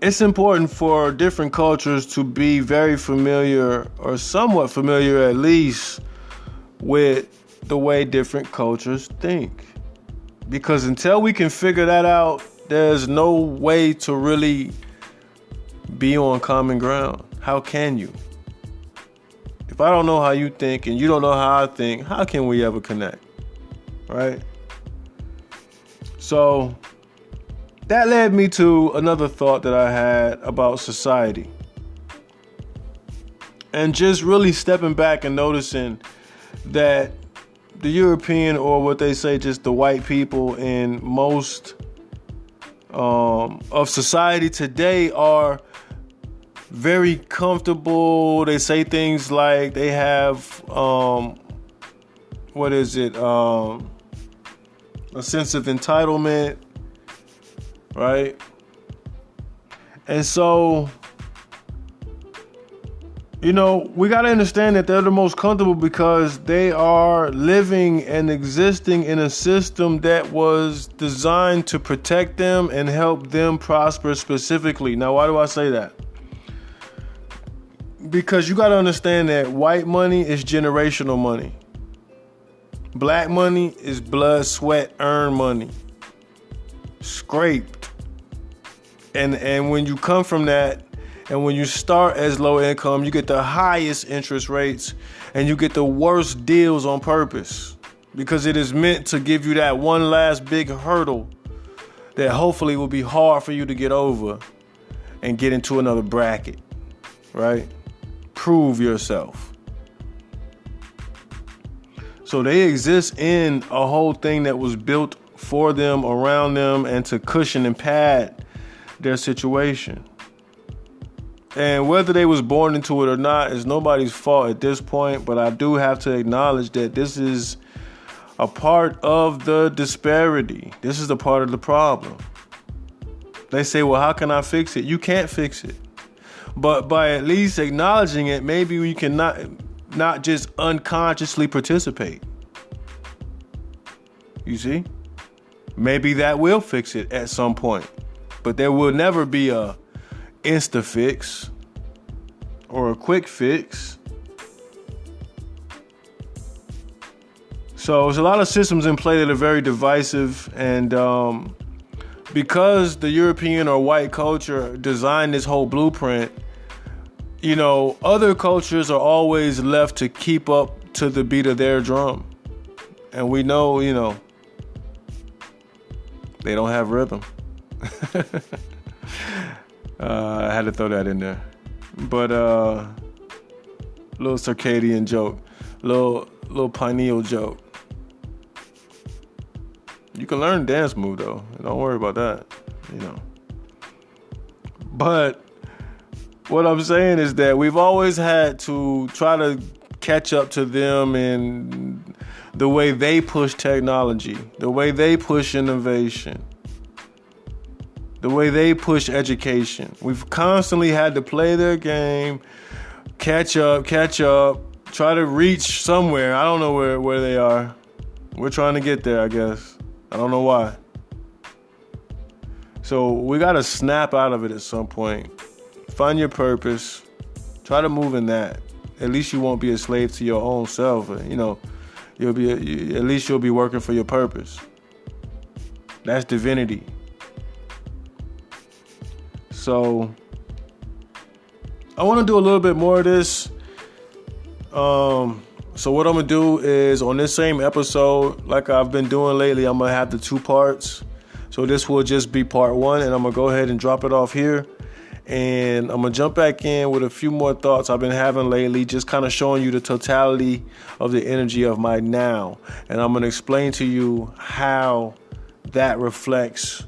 it's important for different cultures to be very familiar, or somewhat familiar at least, with the way different cultures think. Because until we can figure that out, there's no way to really be on common ground. How can you? If I don't know how you think and you don't know how I think, how can we ever connect? Right? So that led me to another thought that I had about society. And just really stepping back and noticing that the European, or what they say, just the white people in most of society today are very comfortable. They say things like they have, a sense of entitlement, right? And so, you know, we got to understand that they're the most comfortable because they are living and existing in a system that was designed to protect them and help them prosper specifically. Now, why do I say that? Because you got to understand that white money is generational money. Black money is blood, sweat, earned money. scraped. And when you come from that, and when you start as low income, you get the highest interest rates and you get the worst deals on purpose, because it is meant to give you that one last big hurdle that hopefully will be hard for you to get over and get into another bracket, right? Prove yourself. So they exist in a whole thing that was built for them, around them, and to cushion and pad their situation. And whether they was born into it or not is nobody's fault at this point, but I do have to acknowledge that this is a part of the disparity. This is a part of the problem. They say, well, how can I fix it? You can't fix it. But by at least acknowledging it, maybe we can not just unconsciously participate. You see? Maybe that will fix it at some point. But there will never be a insta fix or a quick fix. So there's a lot of systems in play that are very divisive, and because the European or white culture designed this whole blueprint, you know, other cultures are always left to keep up to the beat of their drum. And we know, you know, they don't have rhythm. I had to throw that in there. But little circadian joke, little pineal joke. You can learn dance move though. Don't worry about that, you know. But what I'm saying is that we've always had to try to catch up to them in the way they push technology, the way they push innovation, the way they push education. We've constantly had to play their game, catch up, try to reach somewhere. I don't know where they are. We're trying to get there, I guess. I don't know why. So we got to snap out of it at some point. Find your purpose. Try to move in that. At least you won't be a slave to your own self. You know, at least you'll be working for your purpose. That's divinity. So I want to do a little bit more of this. So what I'm going to do is on this same episode, like I've been doing lately, I'm going to have the 2 parts. So this will just be part 1, and I'm going to go ahead and drop it off here. And I'm going to jump back in with a few more thoughts I've been having lately, just kind of showing you the totality of the energy of my now. And I'm going to explain to you how that reflects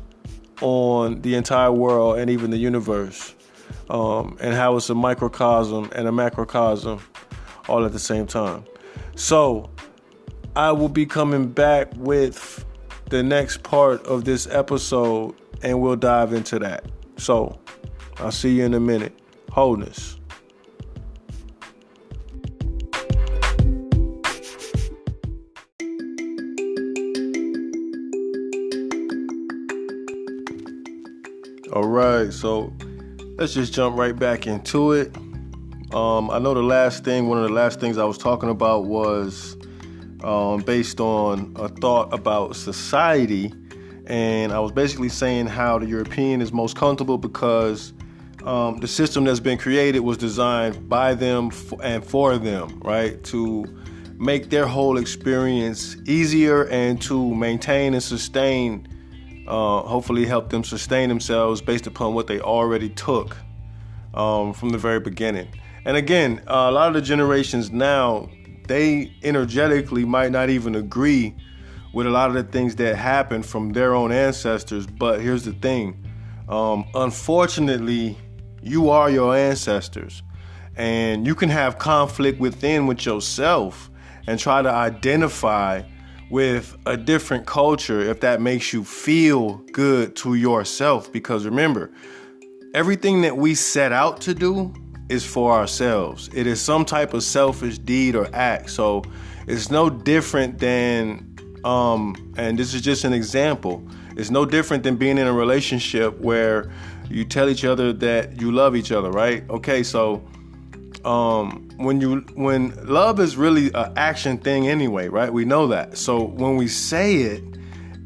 on the entire world and even the universe, and how it's a microcosm and a macrocosm all at the same time. So I will be coming back with the next part of this episode, and we'll dive into that. So I'll see you in a minute. Wholeness. All right, so let's just jump right back into it. I know one of the last things I was talking about was based on a thought about society. And I was basically saying how the European is most comfortable because the system that's been created was designed by them and for them, right? To make their whole experience easier and to maintain and sustain, hopefully help them sustain themselves based upon what they already took from the very beginning. And again, a lot of the generations now, they energetically might not even agree with a lot of the things that happened from their own ancestors. But here's the thing. Unfortunately, you are your ancestors. And you can have conflict with yourself and try to identify with a different culture if that makes you feel good to yourself. Because remember, everything that we set out to do is for ourselves. It is some type of selfish deed or act. So it's no different than, and this is just an example, it's no different than being in a relationship where you tell each other that you love each other, right? Okay, so when love is really an action thing anyway, right? We know that. So when we say it,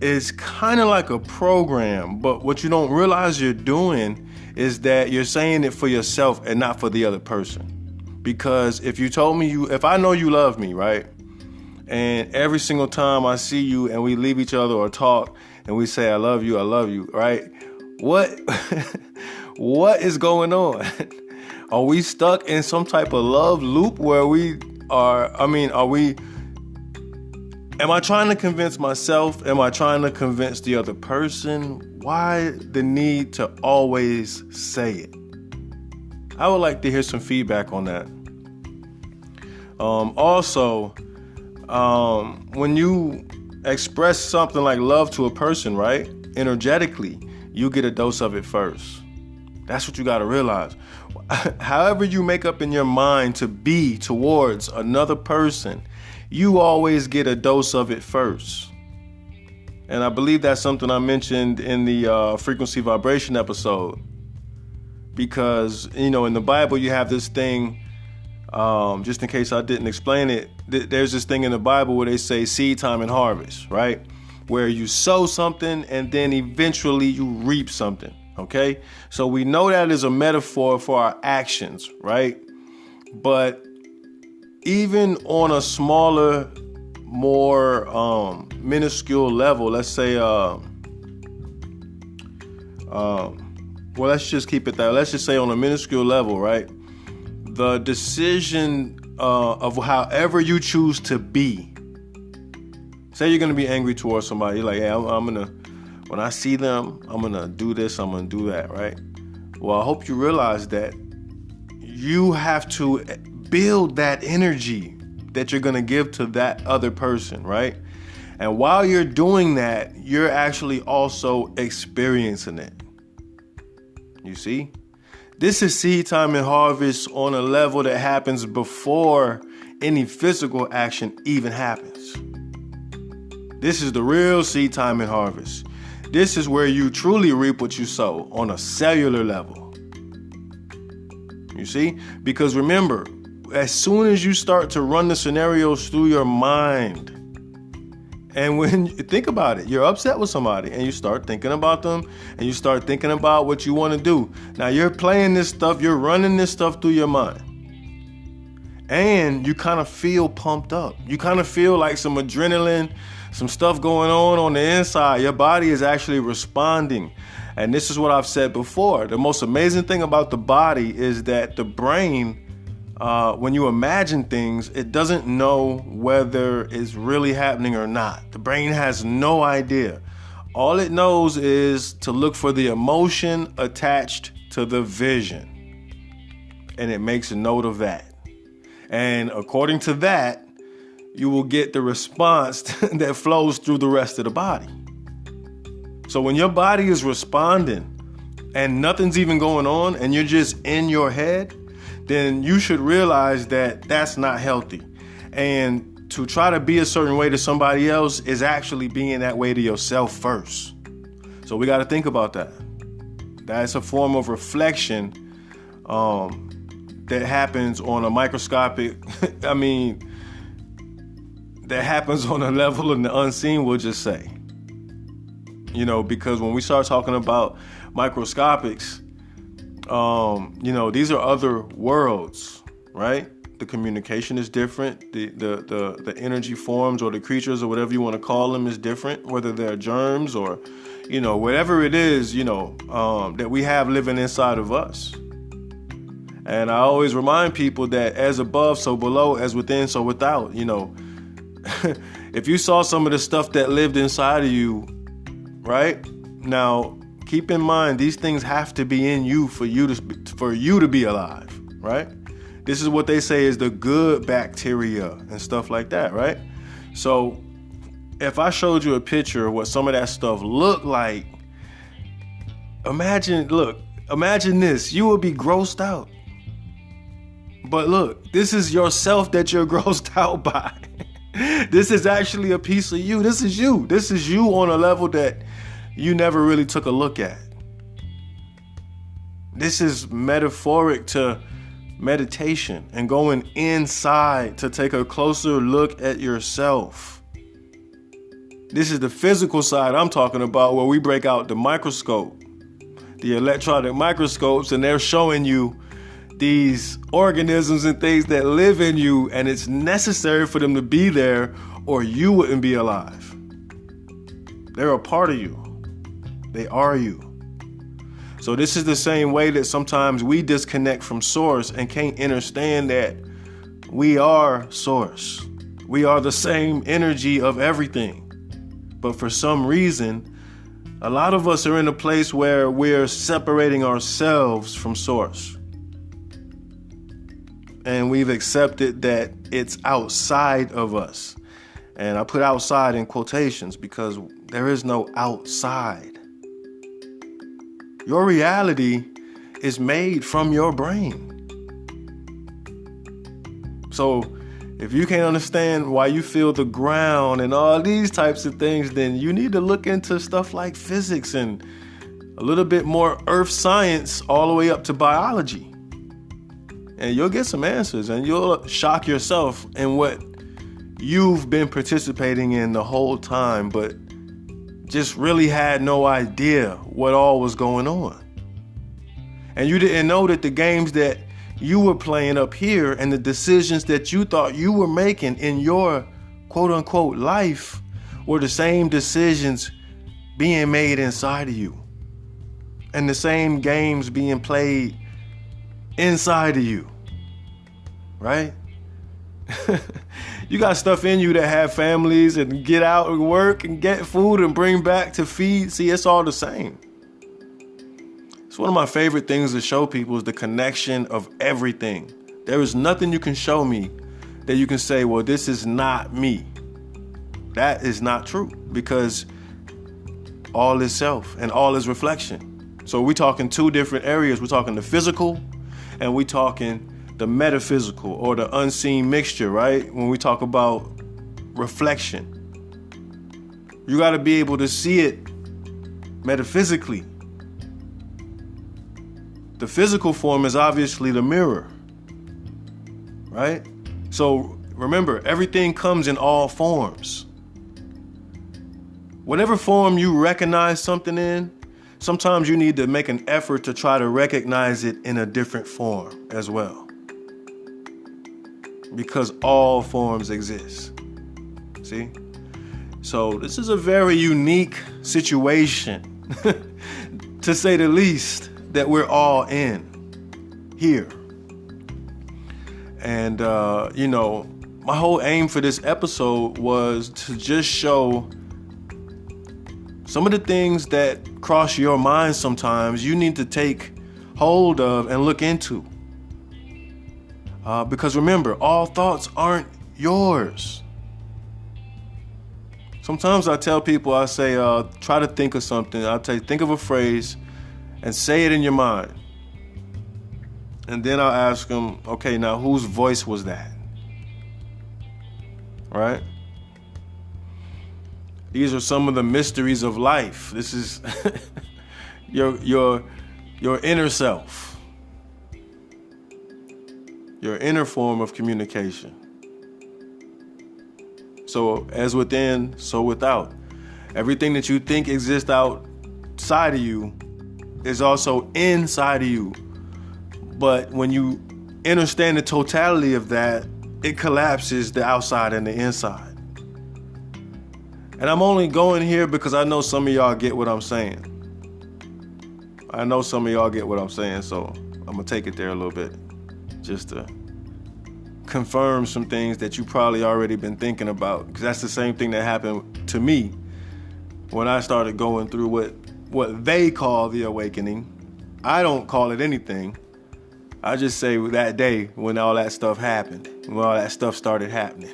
is kind of like a program, but what you don't realize you're doing is that you're saying it for yourself and not for the other person. Because if you told me if I know you love me, right? And every single time I see you and we leave each other or talk and we say, I love you, right? What is going on? Are we stuck in some type of love loop where am I trying to convince myself? Am I trying to convince the other person? Why the need to always say it? I would like to hear some feedback on that. Also, when you express something like love to a person, right? Energetically, you get a dose of it first. That's what you got to realize. However you make up in your mind to be towards another person, you always get a dose of it first. And I believe that's something I mentioned in the frequency vibration episode. Because, in the Bible, you have this thing, just in case I didn't explain it, there's this thing in the Bible where they say seed time and harvest, right? Where you sow something and then eventually you reap something, okay? So we know that is a metaphor for our actions, right? But even on a smaller, more minuscule level, let's say, well, let's just keep it there. Let's just say on a minuscule level, right? The decision of however you choose to be. Say you're going to be angry towards somebody. You're like, hey, when I see them, I'm going to do this, I'm going to do that, right? Well, I hope you realize that you have to build that energy that you're going to give to that other person, right? And while you're doing that, you're actually also experiencing it. You see? This is seed time and harvest on a level that happens before any physical action even happens. This is the real seed time and harvest. This is where you truly reap what you sow on a cellular level. You see? Because remember, as soon as you start to run the scenarios through your mind, and when you think about it, you're upset with somebody and you start thinking about them and you start thinking about what you want to do. Now you're playing this stuff, you're running this stuff through your mind. And you kind of feel pumped up. You kind of feel like some adrenaline, some stuff going on the inside. Your body is actually responding. And this is what I've said before. The most amazing thing about the body is that the brain, when you imagine things, it doesn't know whether it's really happening or not. The brain has no idea. All it knows is to look for the emotion attached to the vision. And it makes a note of that. And according to that, you will get the response that flows through the rest of the body. So when your body is responding and nothing's even going on and you're just in your head, then you should realize that that's not healthy. And to try to be a certain way to somebody else is actually being that way to yourself first. So we got to think about that. That's a form of reflection that happens on a microscopic, that happens on a level of the unseen, we'll just say. Because when we start talking about microscopics, these are other worlds, right? The communication is different. The energy forms or the creatures or whatever you want to call them is different, whether they're germs or, whatever it is, that we have living inside of us. And I always remind people that as above, so below, as within, so without, if you saw some of the stuff that lived inside of you, right? Now, keep in mind, these things have to be in you for you to be alive, right? This is what they say is the good bacteria and stuff like that, right? So if I showed you a picture of what some of that stuff looked like, imagine this, you would be grossed out. But look, this is yourself that you're grossed out by. This is actually a piece of you. This is you. This is you on a level that you never really took a look at. This is metaphoric to meditation and going inside to take a closer look at yourself. This is the physical side I'm talking about, where we break out the microscope, the electronic microscopes, and they're showing you these organisms and things that live in you, and it's necessary for them to be there or you wouldn't be alive. They're a part of you. They are you. So this is the same way that sometimes we disconnect from source and can't understand that we are source. We are the same energy of everything. But for some reason, a lot of us are in a place where we're separating ourselves from source. And we've accepted that it's outside of us. And I put outside in quotations because there is no outside. Your reality is made from your brain. So if you can't understand why you feel the ground and all these types of things, then you need to look into stuff like physics and a little bit more earth science all the way up to biology. And you'll get some answers, and you'll shock yourself in what you've been participating in the whole time, but just really had no idea what all was going on. And you didn't know that the games that you were playing up here and the decisions that you thought you were making in your quote unquote life were the same decisions being made inside of you, and the same games being played inside of you, right? You got stuff in you that have families and get out and work and get food and bring back to feed. See, it's all the same. It's one of my favorite things to show people is the connection of everything. There is nothing you can show me that you can say, well, this is not me. That is not true, because all is self and all is reflection. So we're talking two different areas. We're talking the physical and we're talking the metaphysical, or the unseen mixture, right? When we talk about reflection, you got to be able to see it metaphysically. The physical form is obviously the mirror, right? So remember, everything comes in all forms. Whatever form you recognize something in, sometimes you need to make an effort to try to recognize it in a different form as well. Because all forms exist. See? So this is a very unique situation, to say the least, that we're all in here. And, my whole aim for this episode was to just show some of the things that cross your mind sometimes you need to take hold of and look into. Because remember, all thoughts aren't yours. Sometimes I tell people, I say, try to think of something. I'll tell you, think of a phrase and say it in your mind. And then I'll ask them, okay, now whose voice was that? Right? These are some of the mysteries of life. This is your inner self. Your inner form of communication. So as within, so without. Everything that you think exists outside of you is also inside of you. But when you understand the totality of that, it collapses the outside and the inside. And I'm only going here because I know some of y'all get what I'm saying. So I'm gonna take it there a little bit, just to confirm some things that you probably already been thinking about, because that's the same thing that happened to me when I started going through what they call the awakening. I don't call it anything. I just say that day when all that stuff happened, when all that stuff started happening.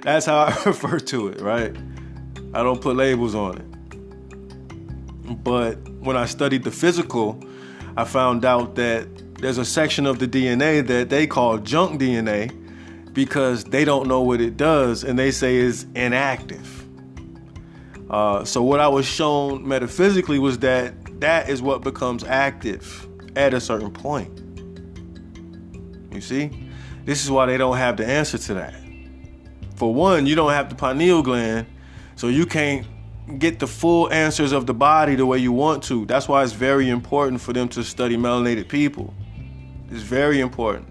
That's how I refer to it, right? I don't put labels on it. But when I studied the physical, I found out that there's a section of the DNA that they call junk DNA because they don't know what it does, and they say is inactive. So what I was shown metaphysically was that is what becomes active at a certain point. You see? This is why they don't have the answer to that. For one, you don't have the pineal gland, so you can't get the full answers of the body the way you want to. That's why it's very important for them to study melanated people. It's very important.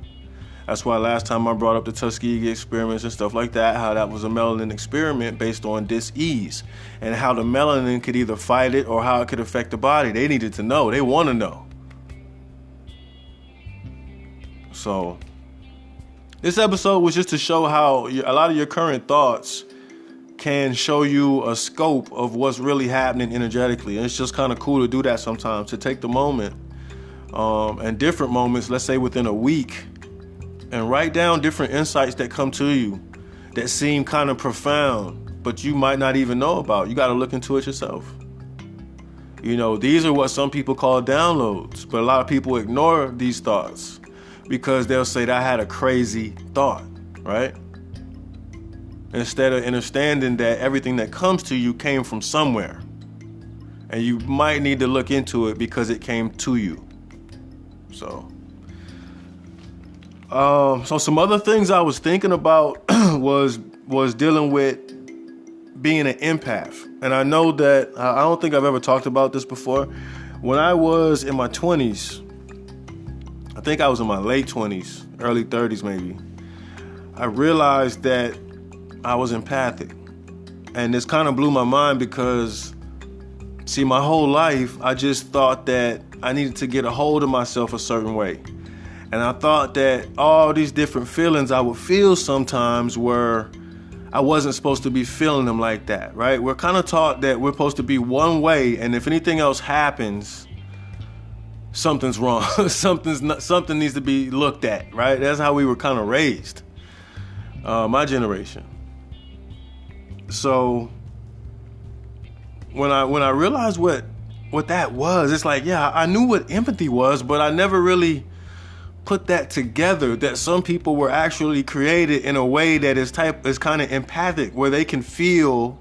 That's why last time I brought up the Tuskegee experiments and stuff like that, how that was a melanin experiment based on dis-ease, and how the melanin could either fight it or how it could affect the body. They needed to know. They want to know. So this episode was just to show how a lot of your current thoughts can show you a scope of what's really happening energetically. And it's just kind of cool to do that sometimes, to take the moment and different moments, let's say within a week, and write down different insights that come to you that seem kind of profound, but you might not even know about. You got to look into it yourself. You know, these are what some people call downloads, but a lot of people ignore these thoughts because they'll say that I had a crazy thought, right? Instead of understanding that everything that comes to you came from somewhere. And you might need to look into it because it came to you. So some other things I was thinking about was dealing with being an empath. And I know that, I don't think I've ever talked about this before. When I was in my 20s, I think I was in my late 20s, early 30s maybe, I realized that I was empathic. And this kind of blew my mind because, see, my whole life, I just thought that I needed to get a hold of myself a certain way. And I thought that all these different feelings I would feel sometimes were, I wasn't supposed to be feeling them like that, right? We're kind of taught that we're supposed to be one way, and if anything else happens, something's wrong. Something needs to be looked at, right? That's how we were kind of raised, my generation. So when I realized what that was, it's like, yeah, I knew what empathy was, but I never really put that together, that some people were actually created in a way that is kind of empathic, where they can feel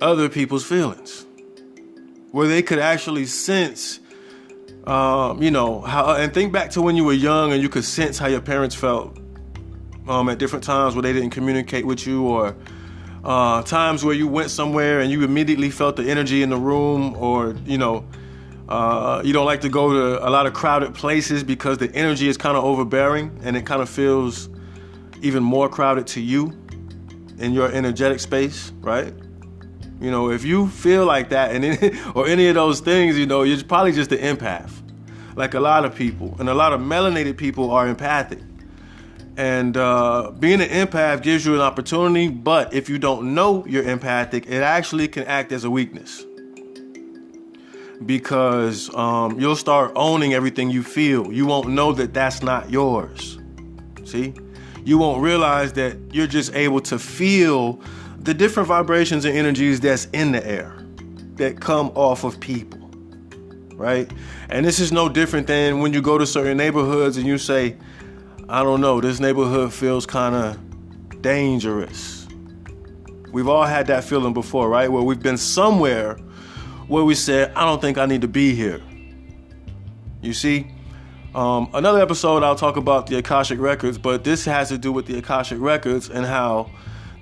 other people's feelings, where they could actually sense, how, and think back to when you were young and you could sense how your parents felt at different times where they didn't communicate with you, or times where you went somewhere and you immediately felt the energy in the room, or, you don't like to go to a lot of crowded places because the energy is kind of overbearing and it kind of feels even more crowded to you in your energetic space, right? If you feel like that or any of those things, you're probably just an empath, like a lot of people. And a lot of melanated people are empathic. And being an empath gives you an opportunity, but if you don't know you're empathic, it actually can act as a weakness. Because you'll start owning everything you feel. You won't know that that's not yours. See? You won't realize that you're just able to feel the different vibrations and energies that's in the air that come off of people, right? And this is no different than when you go to certain neighborhoods and you say, I don't know, this neighborhood feels kind of dangerous. We've all had that feeling before, right? Where we've been somewhere where we said, I don't think I need to be here. You see? Another episode, I'll talk about the Akashic Records, but this has to do with the Akashic Records and how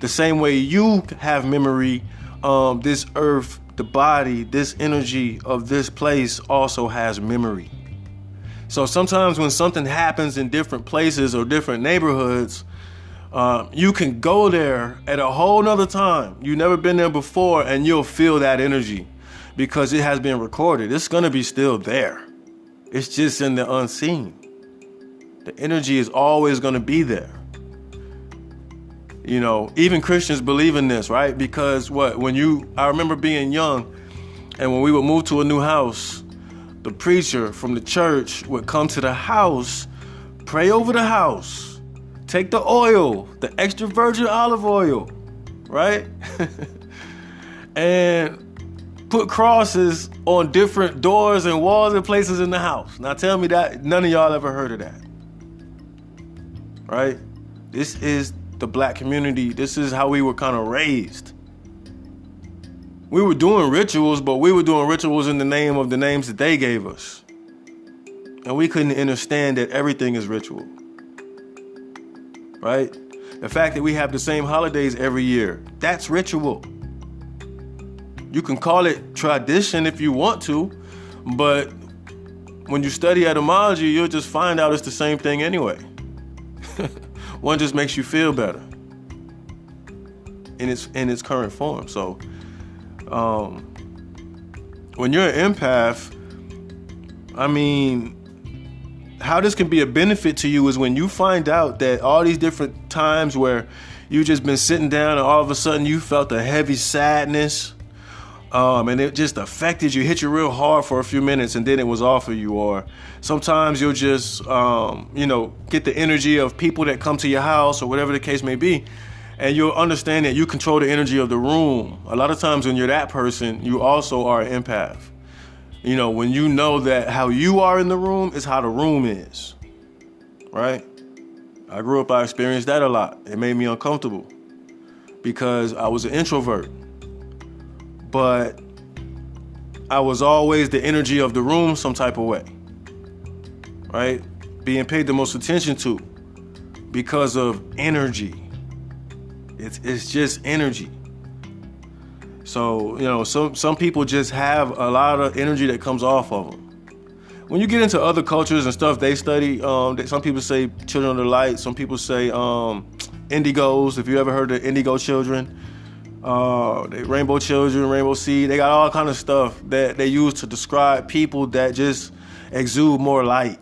the same way you have memory, this earth, the body, this energy of this place also has memory. So sometimes when something happens in different places or different neighborhoods, you can go there at a whole nother time. You've never been there before, and you'll feel that energy because it has been recorded. It's going to be still there. It's just in the unseen. The energy is always going to be there. Even Christians believe in this, right? Because I remember being young, and when we would move to a new house, the preacher from the church would come to the house, pray over the house, take the oil, the extra virgin olive oil, right? And put crosses on different doors and walls and places in the house. Now tell me that none of y'all ever heard of that, right? This is the black community. This is how we were kind of raised. We were doing rituals, but we were doing rituals in the name of the names that they gave us. And we couldn't understand that everything is ritual, right? The fact that we have the same holidays every year, that's ritual. You can call it tradition if you want to, but when you study etymology, you'll just find out it's the same thing anyway. One just makes you feel better in its current form. So when you're an empath, I mean, how this can be a benefit to you is when you find out that all these different times where you just been sitting down and all of a sudden you felt a heavy sadness, and it just affected you, hit you real hard for a few minutes, and then it was off of you. Or sometimes you'll just, get the energy of people that come to your house or whatever the case may be, and you'll understand that you control the energy of the room. A lot of times when you're that person, you also are an empath. When you know that how you are in the room is how the room is, right? I grew up, I experienced that a lot. It made me uncomfortable because I was an introvert. But I was always the energy of the room some type of way, right? Being paid the most attention to because of energy. It's just energy. So, some people just have a lot of energy that comes off of them. When you get into other cultures and stuff they study, some people say children of the light, some people say indigos, if you ever heard of indigo children. They rainbow children, rainbow seed, they got all kind of stuff that they use to describe people that just exude more light.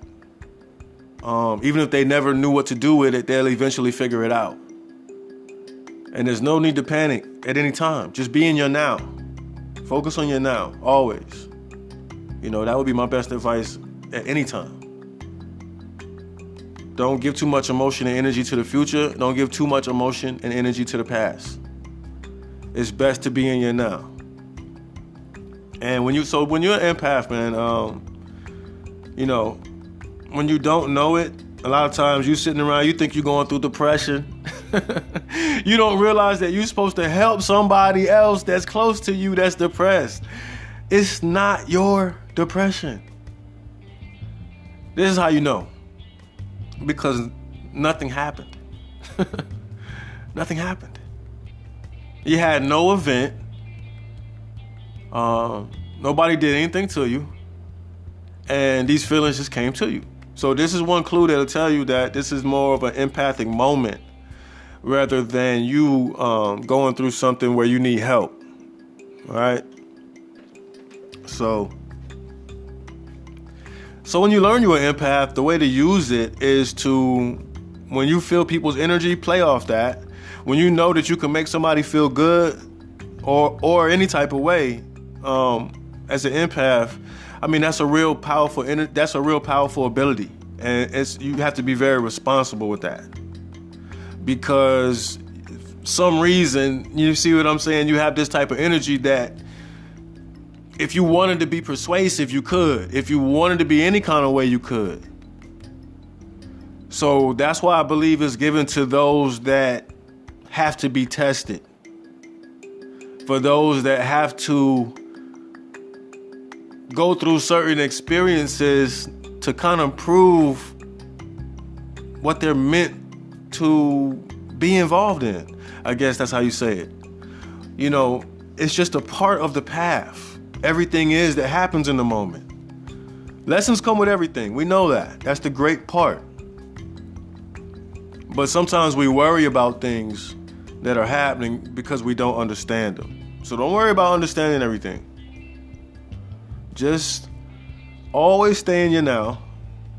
Even if they never knew what to do with it, they'll eventually figure it out. And there's no need to panic at any time. Just be in your now. Focus on your now, always. That would be my best advice at any time. Don't give too much emotion and energy to the future. Don't give too much emotion and energy to the past. It's best to be in your now. And when you're an empath, man, when you don't know it, a lot of times you sitting around, you think you're going through depression. You don't realize that you're supposed to help somebody else that's close to you that's depressed. It's not your depression. This is how you know. Because nothing happened. Nothing happened. You had no event. Nobody did anything to you. And these feelings just came to you. So this is one clue that'll tell you that this is more of an empathic moment rather than you going through something where you need help. All right? So when you learn you're an empath, the way to use it is to, when you feel people's energy, play off that. When you know that you can make somebody feel good or any type of way, as an empath, I mean, that's a real powerful ability. And you have to be very responsible with that. Because some reason, you see what I'm saying? You have this type of energy that if you wanted to be persuasive, you could. If you wanted to be any kind of way, you could. So that's why I believe it's given to those that have to be tested. For those that have to go through certain experiences to kind of prove what they're meant to be involved in. I guess that's how you say it. It's just a part of the path. Everything is that happens in the moment. Lessons come with everything. We know that. That's the great part. But sometimes we worry about things that are happening because we don't understand them. So don't worry about understanding everything. Just always stay in your now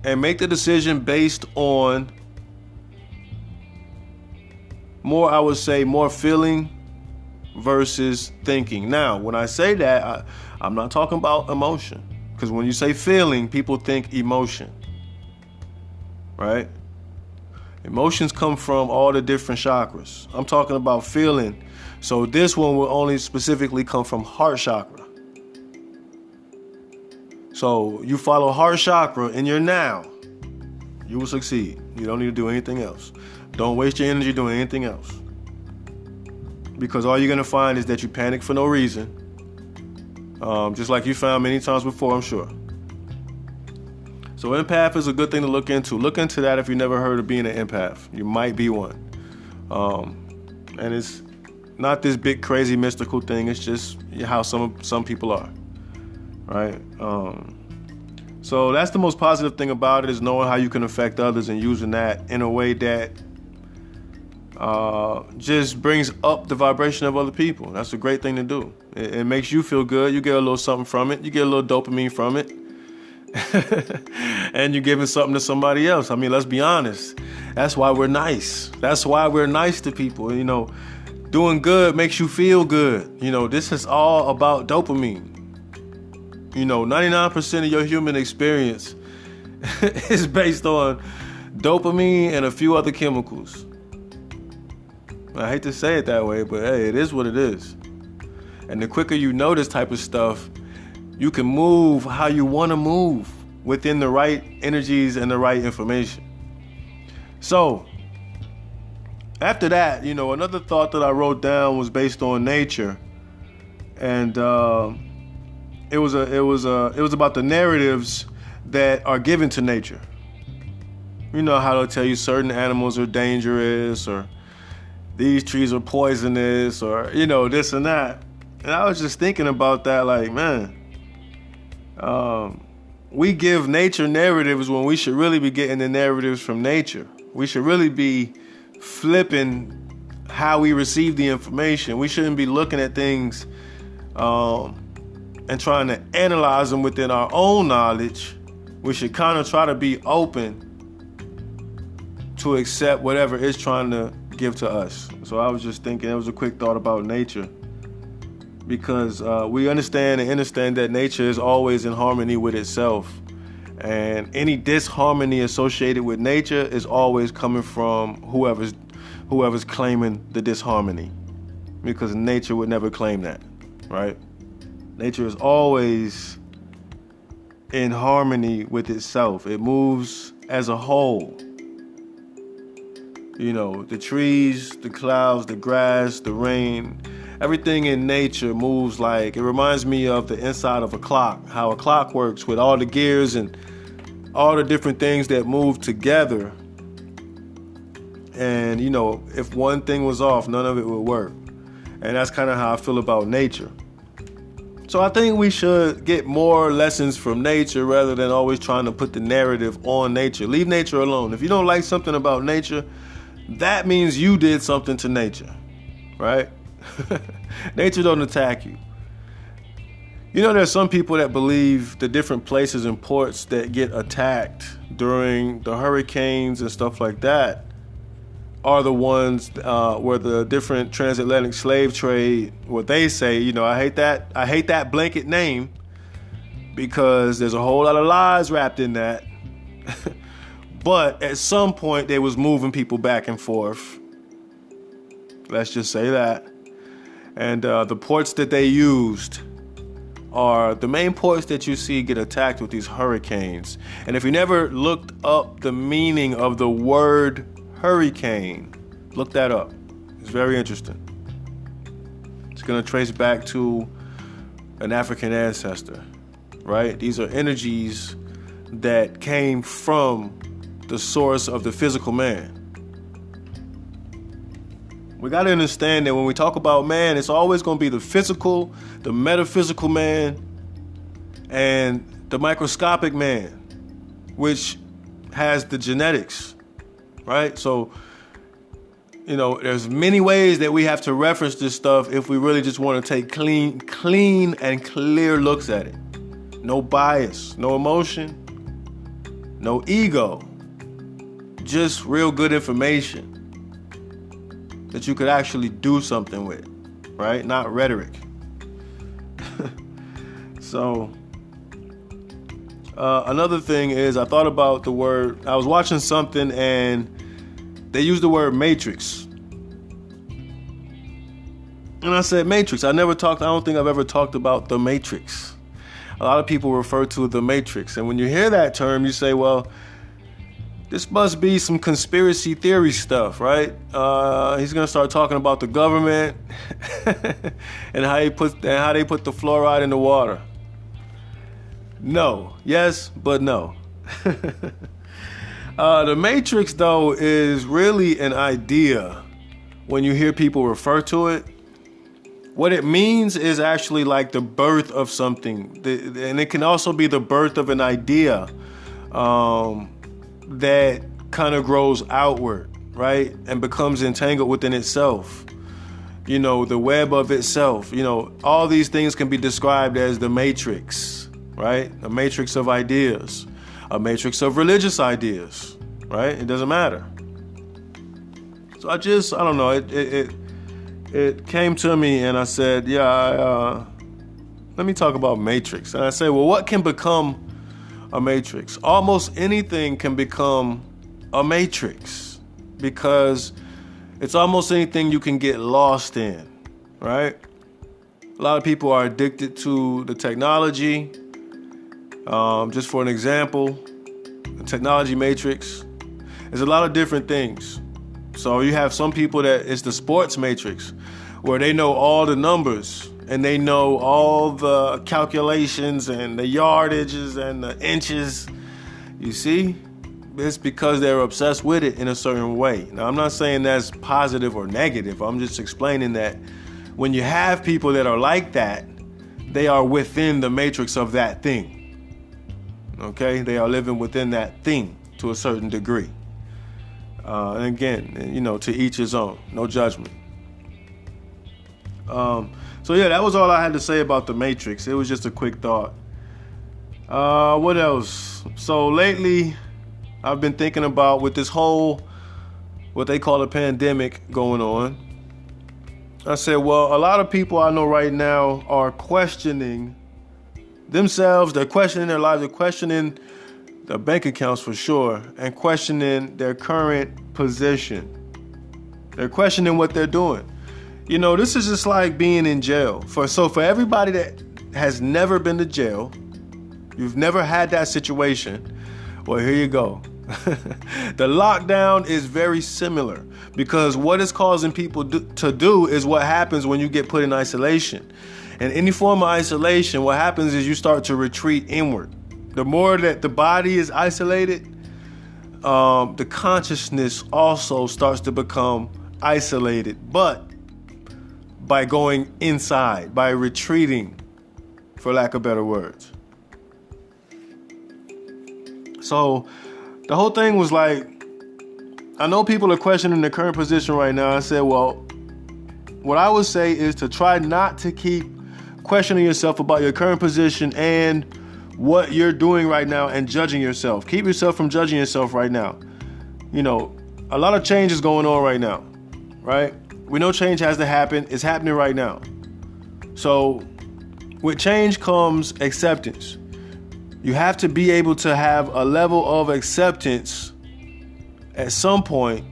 and make the decision based on more feeling versus thinking. Now, when I say that, I'm not talking about emotion. Because when you say feeling, people think emotion. Right? Emotions come from all the different chakras. I'm talking about feeling. So this one will only specifically come from heart chakra. So you follow heart chakra in your now, you will succeed. You don't need to do anything else. Don't waste your energy doing anything else. Because all you're going to find is that you panic for no reason. Just like you found many times before, I'm sure. So empath is a good thing to look into. Look into that if you never heard of being an empath. You might be one. And it's not this big crazy mystical thing. It's just how some people are, right? So that's the most positive thing about it, is knowing how you can affect others and using that in a way that just brings up the vibration of other people. That's a great thing to do. It makes you feel good. You get a little something from it. You get a little dopamine from it. And you're giving something to somebody else. I mean, let's be honest. That's why we're nice. That's why we're nice to people. You know, doing good makes you feel good. You know, this is all about dopamine. You know, 99% of your human experience is based on dopamine and a few other chemicals. I hate to say it that way, but hey, it is what it is. And the quicker you know this type of stuff, you can move how you want to move within the right energies and the right information. So, after that, you know, another thought that I wrote down was based on nature, and it was about the narratives that are given to nature. You know how they'll tell you certain animals are dangerous, or these trees are poisonous, or, you know, this and that. And I was just thinking about that, like, man, we give nature narratives when we should really be getting the narratives from nature. We should really be flipping how we receive the information. We shouldn't be looking at things and trying to analyze them within our own knowledge. We should kind of try to be open to accept whatever it's trying to give to us. So I was just thinking, it was a quick thought about nature, because we understand that nature is always in harmony with itself, and any disharmony associated with nature is always coming from whoever's claiming the disharmony, because nature would never claim that, right? Nature is always in harmony with itself. It moves as a whole. You know, the trees, the clouds, the grass, the rain, everything in nature moves like, it reminds me of the inside of a clock, how a clock works with all the gears and all the different things that move together. And, you know, if one thing was off, none of it would work. And that's kind of how I feel about nature. So I think we should get more lessons from nature rather than always trying to put the narrative on nature. Leave nature alone. If you don't like something about nature, that means you did something to nature, right? Nature don't attack you. You know, there's some people that believe the different places and ports that get attacked during the hurricanes and stuff like that are the ones where the different transatlantic slave trade, what they say, you know, I hate that blanket name, because there's a whole lot of lies wrapped in that. But at some point they was moving people back and forth. Let's just say that. And the ports that they used are the main ports that you see get attacked with these hurricanes. And if you never looked up the meaning of the word hurricane, look that up. It's very interesting. It's going to trace back to an African ancestor, right? These are energies that came from the source of the physical man. We got to understand that when we talk about man, it's always going to be the physical, the metaphysical man, and the microscopic man, which has the genetics, right? So, you know, there's many ways that we have to reference this stuff if we really just want to take clean and clear looks at it. No bias, no emotion, no ego. Just real good information that you could actually do something with, right? Not rhetoric. So, another thing is, I thought about the word, I was watching something and they used the word matrix. And I said, matrix. I don't think I've ever talked about the matrix. A lot of people refer to the matrix. And when you hear that term, you say, well, this must be some conspiracy theory stuff, right? He's gonna start talking about the government and how they put the fluoride in the water. No, yes, but no. The Matrix, though, is really an idea when you hear people refer to it, what it means is actually like the birth of something. And it can also be the birth of an idea that kind of grows outward, right? And becomes entangled within itself. You know, the web of itself. You know, all these things can be described as the matrix, right? A matrix of ideas, a matrix of religious ideas, right? It doesn't matter. So I don't know. It came to me and I said, let me talk about matrix. And I say, well, what can become a matrix? Almost anything can become a matrix because it's almost anything you can get lost in, right? A lot of people are addicted to the technology. Just for an example, the technology matrix. There's a lot of different things. So you have some people that it's the sports matrix, where they know all the numbers and they know all the calculations and the yardages and the inches. You see? It's because they're obsessed with it in a certain way. Now, I'm not saying that's positive or negative. I'm just explaining that when you have people that are like that, they are within the matrix of that thing. Okay? They are living within that thing to a certain degree. And again, you know, to each his own. No judgment. So yeah, that was all I had to say about the Matrix. It was just a quick thought. What else? So lately, I've been thinking about with this whole, what they call a pandemic going on. I said, well, a lot of people I know right now are questioning themselves. They're questioning their lives. They're questioning their bank accounts for sure, and questioning their current position. They're questioning what they're doing. You know, this is just like being in jail. For everybody that has never been to jail, you've never had that situation, well, here you go. The lockdown is very similar because what it's causing people to do is what happens when you get put in isolation. And any form of isolation, what happens is you start to retreat inward. The more that the body is isolated, the consciousness also starts to become isolated, but by going inside, by retreating, for lack of better words. So the whole thing was like, I know people are questioning the current position right now. I said, well, what I would say is to try not to keep questioning yourself about your current position and what you're doing right now and judging yourself. Keep yourself from judging yourself right now. You know, a lot of change is going on right now, right? We know change has to happen. It's happening right now. So with change comes acceptance. You have to be able to have a level of acceptance at some point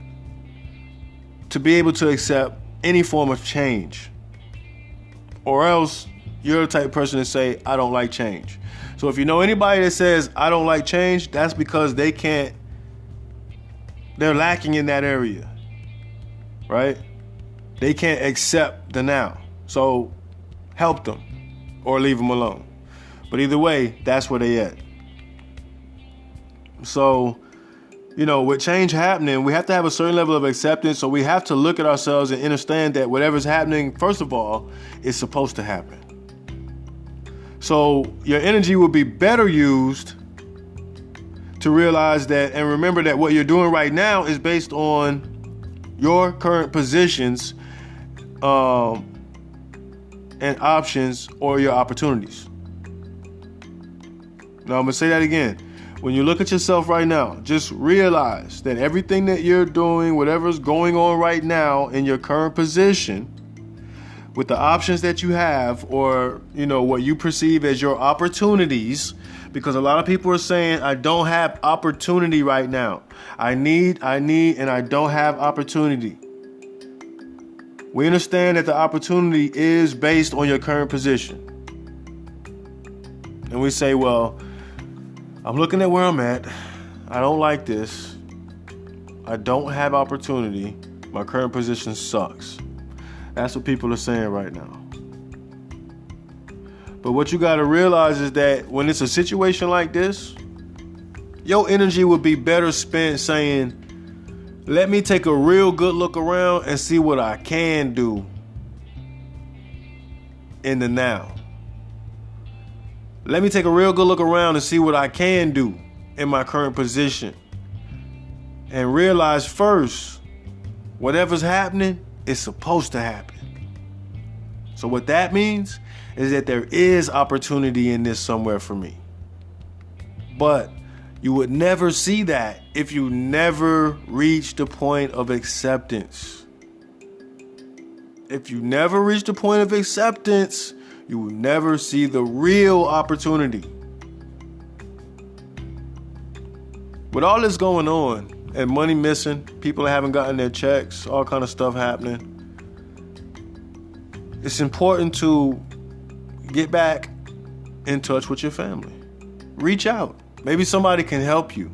to be able to accept any form of change. Or else you're the type of person to say, I don't like change. So if you know anybody that says, I don't like change, that's because they're lacking in that area, right? They can't accept the now. So help them or leave them alone. But either way, that's where they at. So, you know, with change happening, we have to have a certain level of acceptance. So we have to look at ourselves and understand that whatever's happening, first of all, is supposed to happen. So your energy will be better used to realize that and remember that what you're doing right now is based on your current positions and options or your opportunities. Now I'm going to say that again. When you look at yourself right now, just realize that everything that you're doing, whatever's going on right now in your current position, with the options that you have or, you know, what you perceive as your opportunities, because a lot of people are saying, I don't have opportunity right now. I need, and I don't have opportunity. We understand that the opportunity is based on your current position. And we say, well, I'm looking at where I'm at. I don't like this. I don't have opportunity. My current position sucks. That's what people are saying right now. But what you got to realize is that when it's a situation like this, your energy would be better spent saying, Let me take a real good look around and see what I can do in the now. Let me take a real good look around and see what I can do in my current position. And realize first, whatever's happening is supposed to happen. So what that means is that there is opportunity in this somewhere for me. But you would never see that if you never reach the point of acceptance. If you never reach the point of acceptance, you will never see the real opportunity. With all this going on, and money missing, people haven't gotten their checks, all kind of stuff happening, it's important to get back in touch with your family. Reach out. Maybe somebody can help you.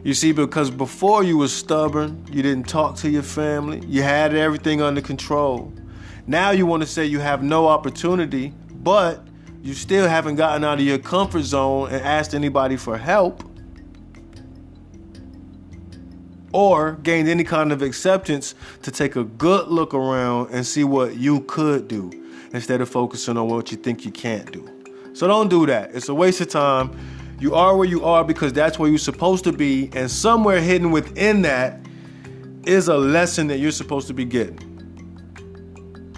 You see, because before you were stubborn, you didn't talk to your family, you had everything under control. Now you want to say you have no opportunity, but you still haven't gotten out of your comfort zone and asked anybody for help or gained any kind of acceptance to take a good look around and see what you could do instead of focusing on what you think you can't do. So don't do that. It's a waste of time. You are where you are because that's where you're supposed to be, and somewhere hidden within that is a lesson that you're supposed to be getting.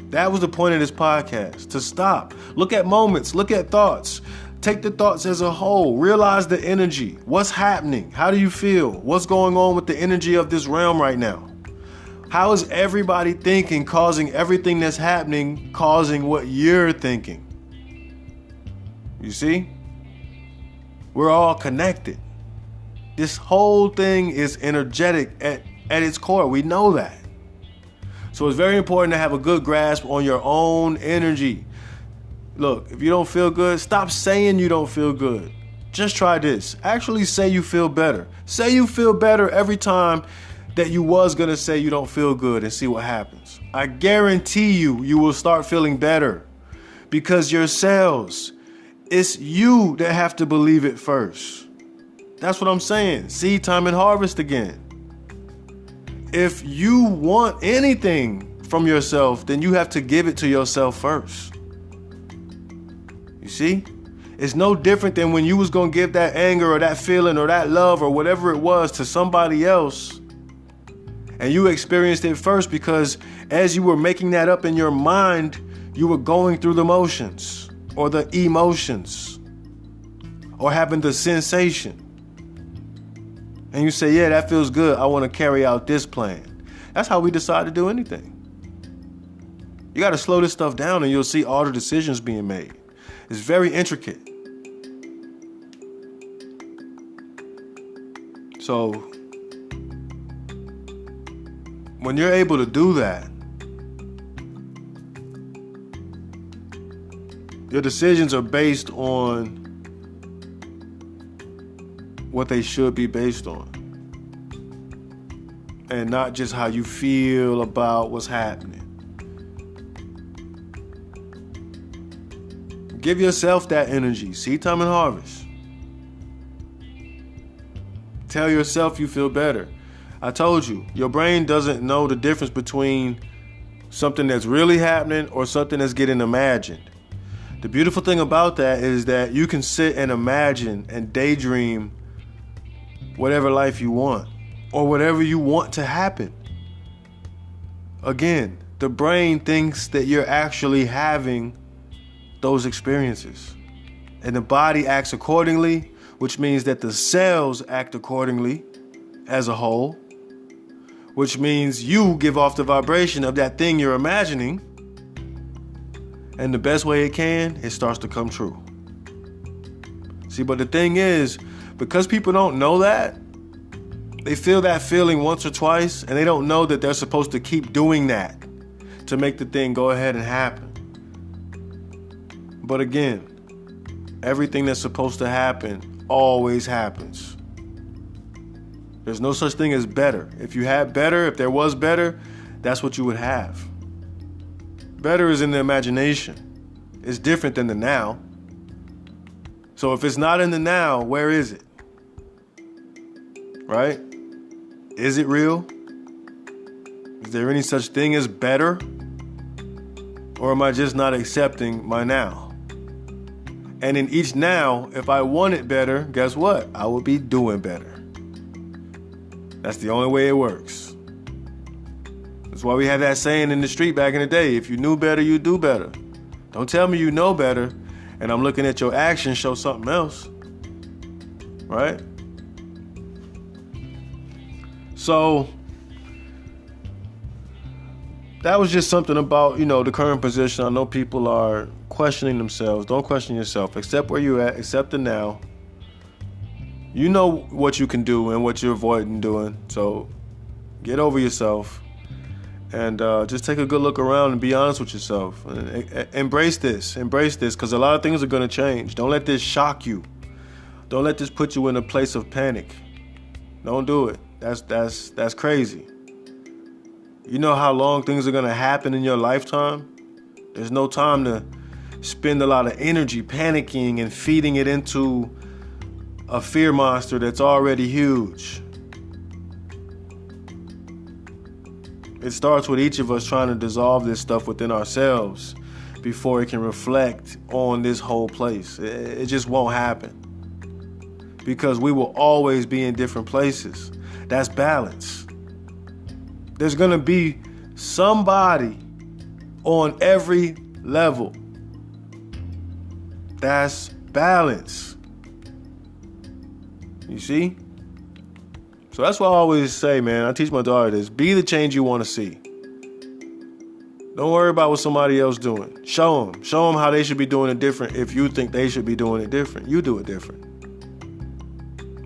That was the point of this podcast, to stop. Look at moments, look at thoughts. Take the thoughts as a whole. Realize the energy. What's happening? How do you feel? What's going on with the energy of this realm right now? How is everybody thinking, causing everything that's happening, causing what you're thinking? You see? We're all connected. This whole thing is energetic at its core. We know that. So it's very important to have a good grasp on your own energy. Look, if you don't feel good, stop saying you don't feel good. Just try this. Actually say you feel better. Say you feel better every time that you was going to say you don't feel good and see what happens. I guarantee you will start feeling better because your cells, it's you that have to believe it first. That's what I'm saying. Seed time and harvest again. If you want anything from yourself, then you have to give it to yourself first. You see? It's no different than when you was going to give that anger or that feeling or that love or whatever it was to somebody else, and you experienced it first because as you were making that up in your mind, you were going through the motions or the emotions or having the sensation. And you say, yeah, that feels good. I want to carry out this plan. That's how we decide to do anything. You got to slow this stuff down and you'll see all the decisions being made. It's very intricate. So when you're able to do that, your decisions are based on what they should be based on, and not just how you feel about what's happening. Give yourself that energy. Seed time and harvest. Tell yourself you feel better. I told you, your brain doesn't know the difference between something that's really happening or something that's getting imagined. The beautiful thing about that is that you can sit and imagine and daydream whatever life you want or whatever you want to happen. Again, the brain thinks that you're actually having those experiences, and the body acts accordingly, which means that the cells act accordingly as a whole, which means you give off the vibration of that thing you're imagining, and the best way it starts to come true. See, but the thing is, because people don't know that, they feel that feeling once or twice, and they don't know that they're supposed to keep doing that to make the thing go ahead and happen. But again, everything that's supposed to happen always happens. There's no such thing as better. If you had better, if there was better, that's what you would have. Better is in the imagination. It's different than the now. So if it's not in the now, where is it? Right? Is it real? Is there any such thing as better? Or am I just not accepting my now? And in each now, if I wanted better, guess what? I would be doing better. That's the only way it works. That's why we had that saying in the street back in the day, if you knew better, you do better. Don't tell me you know better, and I'm looking at your actions show something else. Right? So, that was just something about, the current position. I know people are questioning themselves. Don't question yourself. Accept where you're at. Accept the now. You know what you can do and what you're avoiding doing. So get over yourself and just take a good look around and be honest with yourself. And embrace this. Embrace this, because a lot of things are going to change. Don't let this shock you. Don't let this put you in a place of panic. Don't do it. That's crazy. You know how long things are going to happen in your lifetime? There's no time to spend a lot of energy panicking and feeding it into a fear monster that's already huge. It starts with each of us trying to dissolve this stuff within ourselves before it can reflect on this whole place. It just won't happen. Because we will always be in different places. That's balance. There's going to be somebody on every level. That's balance. You see? So that's what I always say, man. I teach my daughter this. Be the change you want to see. Don't worry about what somebody else doing. Show them. Show them how they should be doing it different if you think they should be doing it different. You do it different.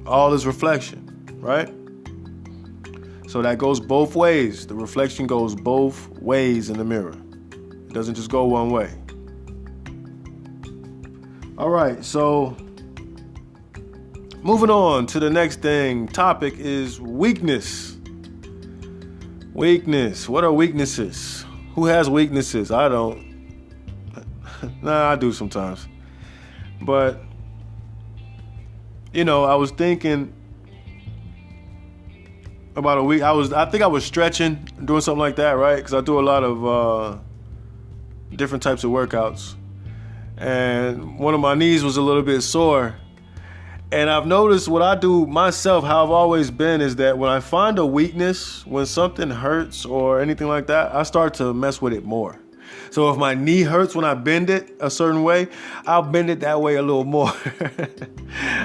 All is reflection, right? So that goes both ways. The reflection goes both ways in the mirror. It doesn't just go one way. All right, so moving on to the next topic is weakness. Weakness. What are weaknesses? Who has weaknesses? I don't. Nah, I do sometimes. But, I was thinking about a week. I think I was stretching, doing something like that, right? Because I do a lot of different types of workouts. And one of my knees was a little bit sore. And I've noticed what I do myself, how I've always been, is that when I find a weakness, when something hurts or anything like that, I start to mess with it more. So if my knee hurts when I bend it a certain way, I'll bend it that way a little more.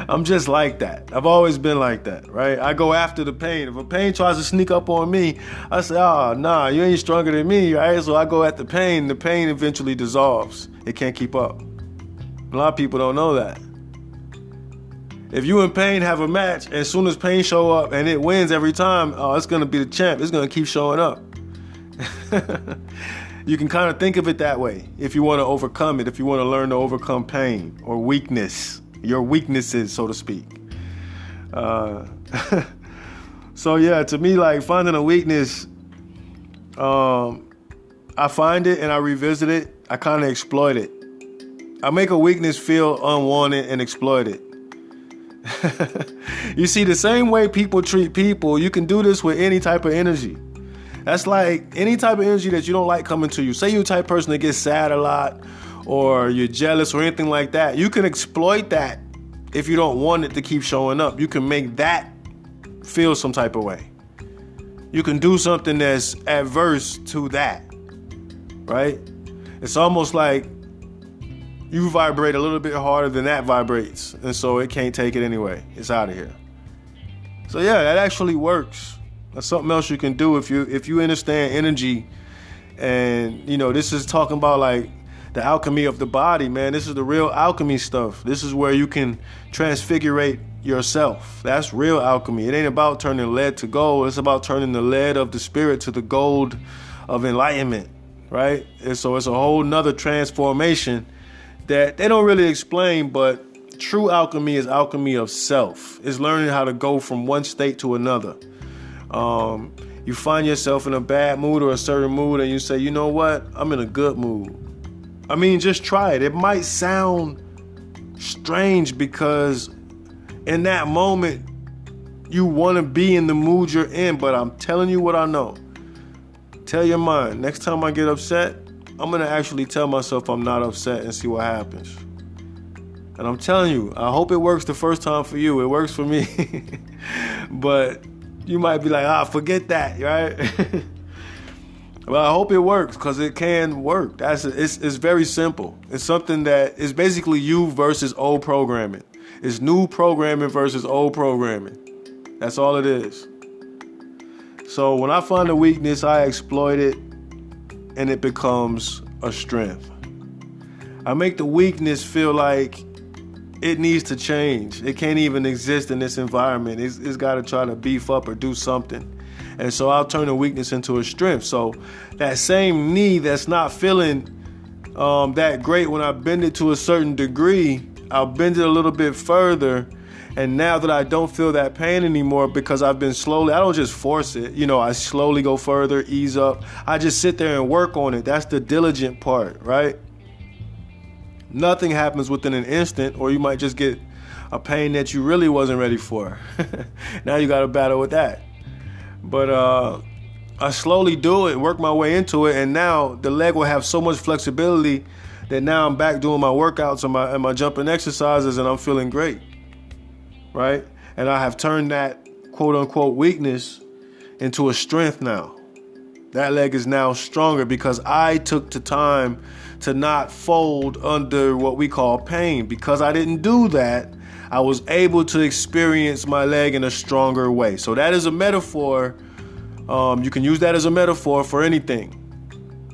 I'm just like that. I've always been like that, right? I go after the pain. If a pain tries to sneak up on me, I say, nah, you ain't stronger than me, right? So I go at the pain. The pain eventually dissolves. It can't keep up. A lot of people don't know that. If you and pain have a match, and as soon as pain show up and it wins every time, it's going to be the champ. It's going to keep showing up. You can kind of think of it that way if you want to overcome it, if you want to learn to overcome pain or weakness, your weaknesses, so to speak. So yeah, to me, like finding a weakness, I find it and I revisit it. I kind of exploit it. I make a weakness feel unwanted and exploit it. You see, the same way people treat people, you can do this with any type of energy. That's like any type of energy that you don't like coming to you. Say you're the type of person that gets sad a lot, or you're jealous or anything like that. You can exploit that if you don't want it to keep showing up. You can make that feel some type of way. You can do something that's adverse to that, right? It's almost like you vibrate a little bit harder than that vibrates, and so it can't take it anyway. It's out of here. So yeah, that actually works. That's something else you can do if you understand energy. And this is talking about like the alchemy of the body, man. This is the real alchemy stuff. This is where you can transfigurate yourself. That's real alchemy. It ain't about turning lead to gold. It's about turning the lead of the spirit to the gold of enlightenment, right? And so it's a whole nother transformation that they don't really explain, but true alchemy is alchemy of self. It's learning how to go from one state to another. You find yourself in a bad mood or a certain mood and you say, you know what? I'm in a good mood. I mean, just try it. It might sound strange because in that moment you want to be in the mood you're in, but I'm telling you what I know. Tell your mind, next time I get upset, I'm going to actually tell myself I'm not upset and see what happens. And I'm telling you, I hope it works the first time for you. It works for me. But you might be like, forget that, right? Well, I hope it works, because it can work. It's very simple. It's something that is basically you versus old programming. It's new programming versus old programming. That's all it is. So when I find a weakness, I exploit it, and it becomes a strength. I make the weakness feel like it needs to change. It can't even exist in this environment. It's got to try to beef up or do something. And so I'll turn a weakness into a strength. So that same knee that's not feeling that great, when I bend it to a certain degree, I'll bend it a little bit further. And now that I don't feel that pain anymore, because I've been slowly, I don't just force it. I slowly go further, ease up. I just sit there and work on it. That's the diligent part, right? Nothing happens within an instant, or you might just get a pain that you really wasn't ready for. Now you got to battle with that. But I slowly do it, work my way into it, and now the leg will have so much flexibility that now I'm back doing my workouts and my jumping exercises, and I'm feeling great, right? And I have turned that quote-unquote weakness into a strength now. That leg is now stronger because I took the time to not fold under what we call pain. Because I didn't do that, I was able to experience my leg in a stronger way. So that is a metaphor. You can use that as a metaphor for anything.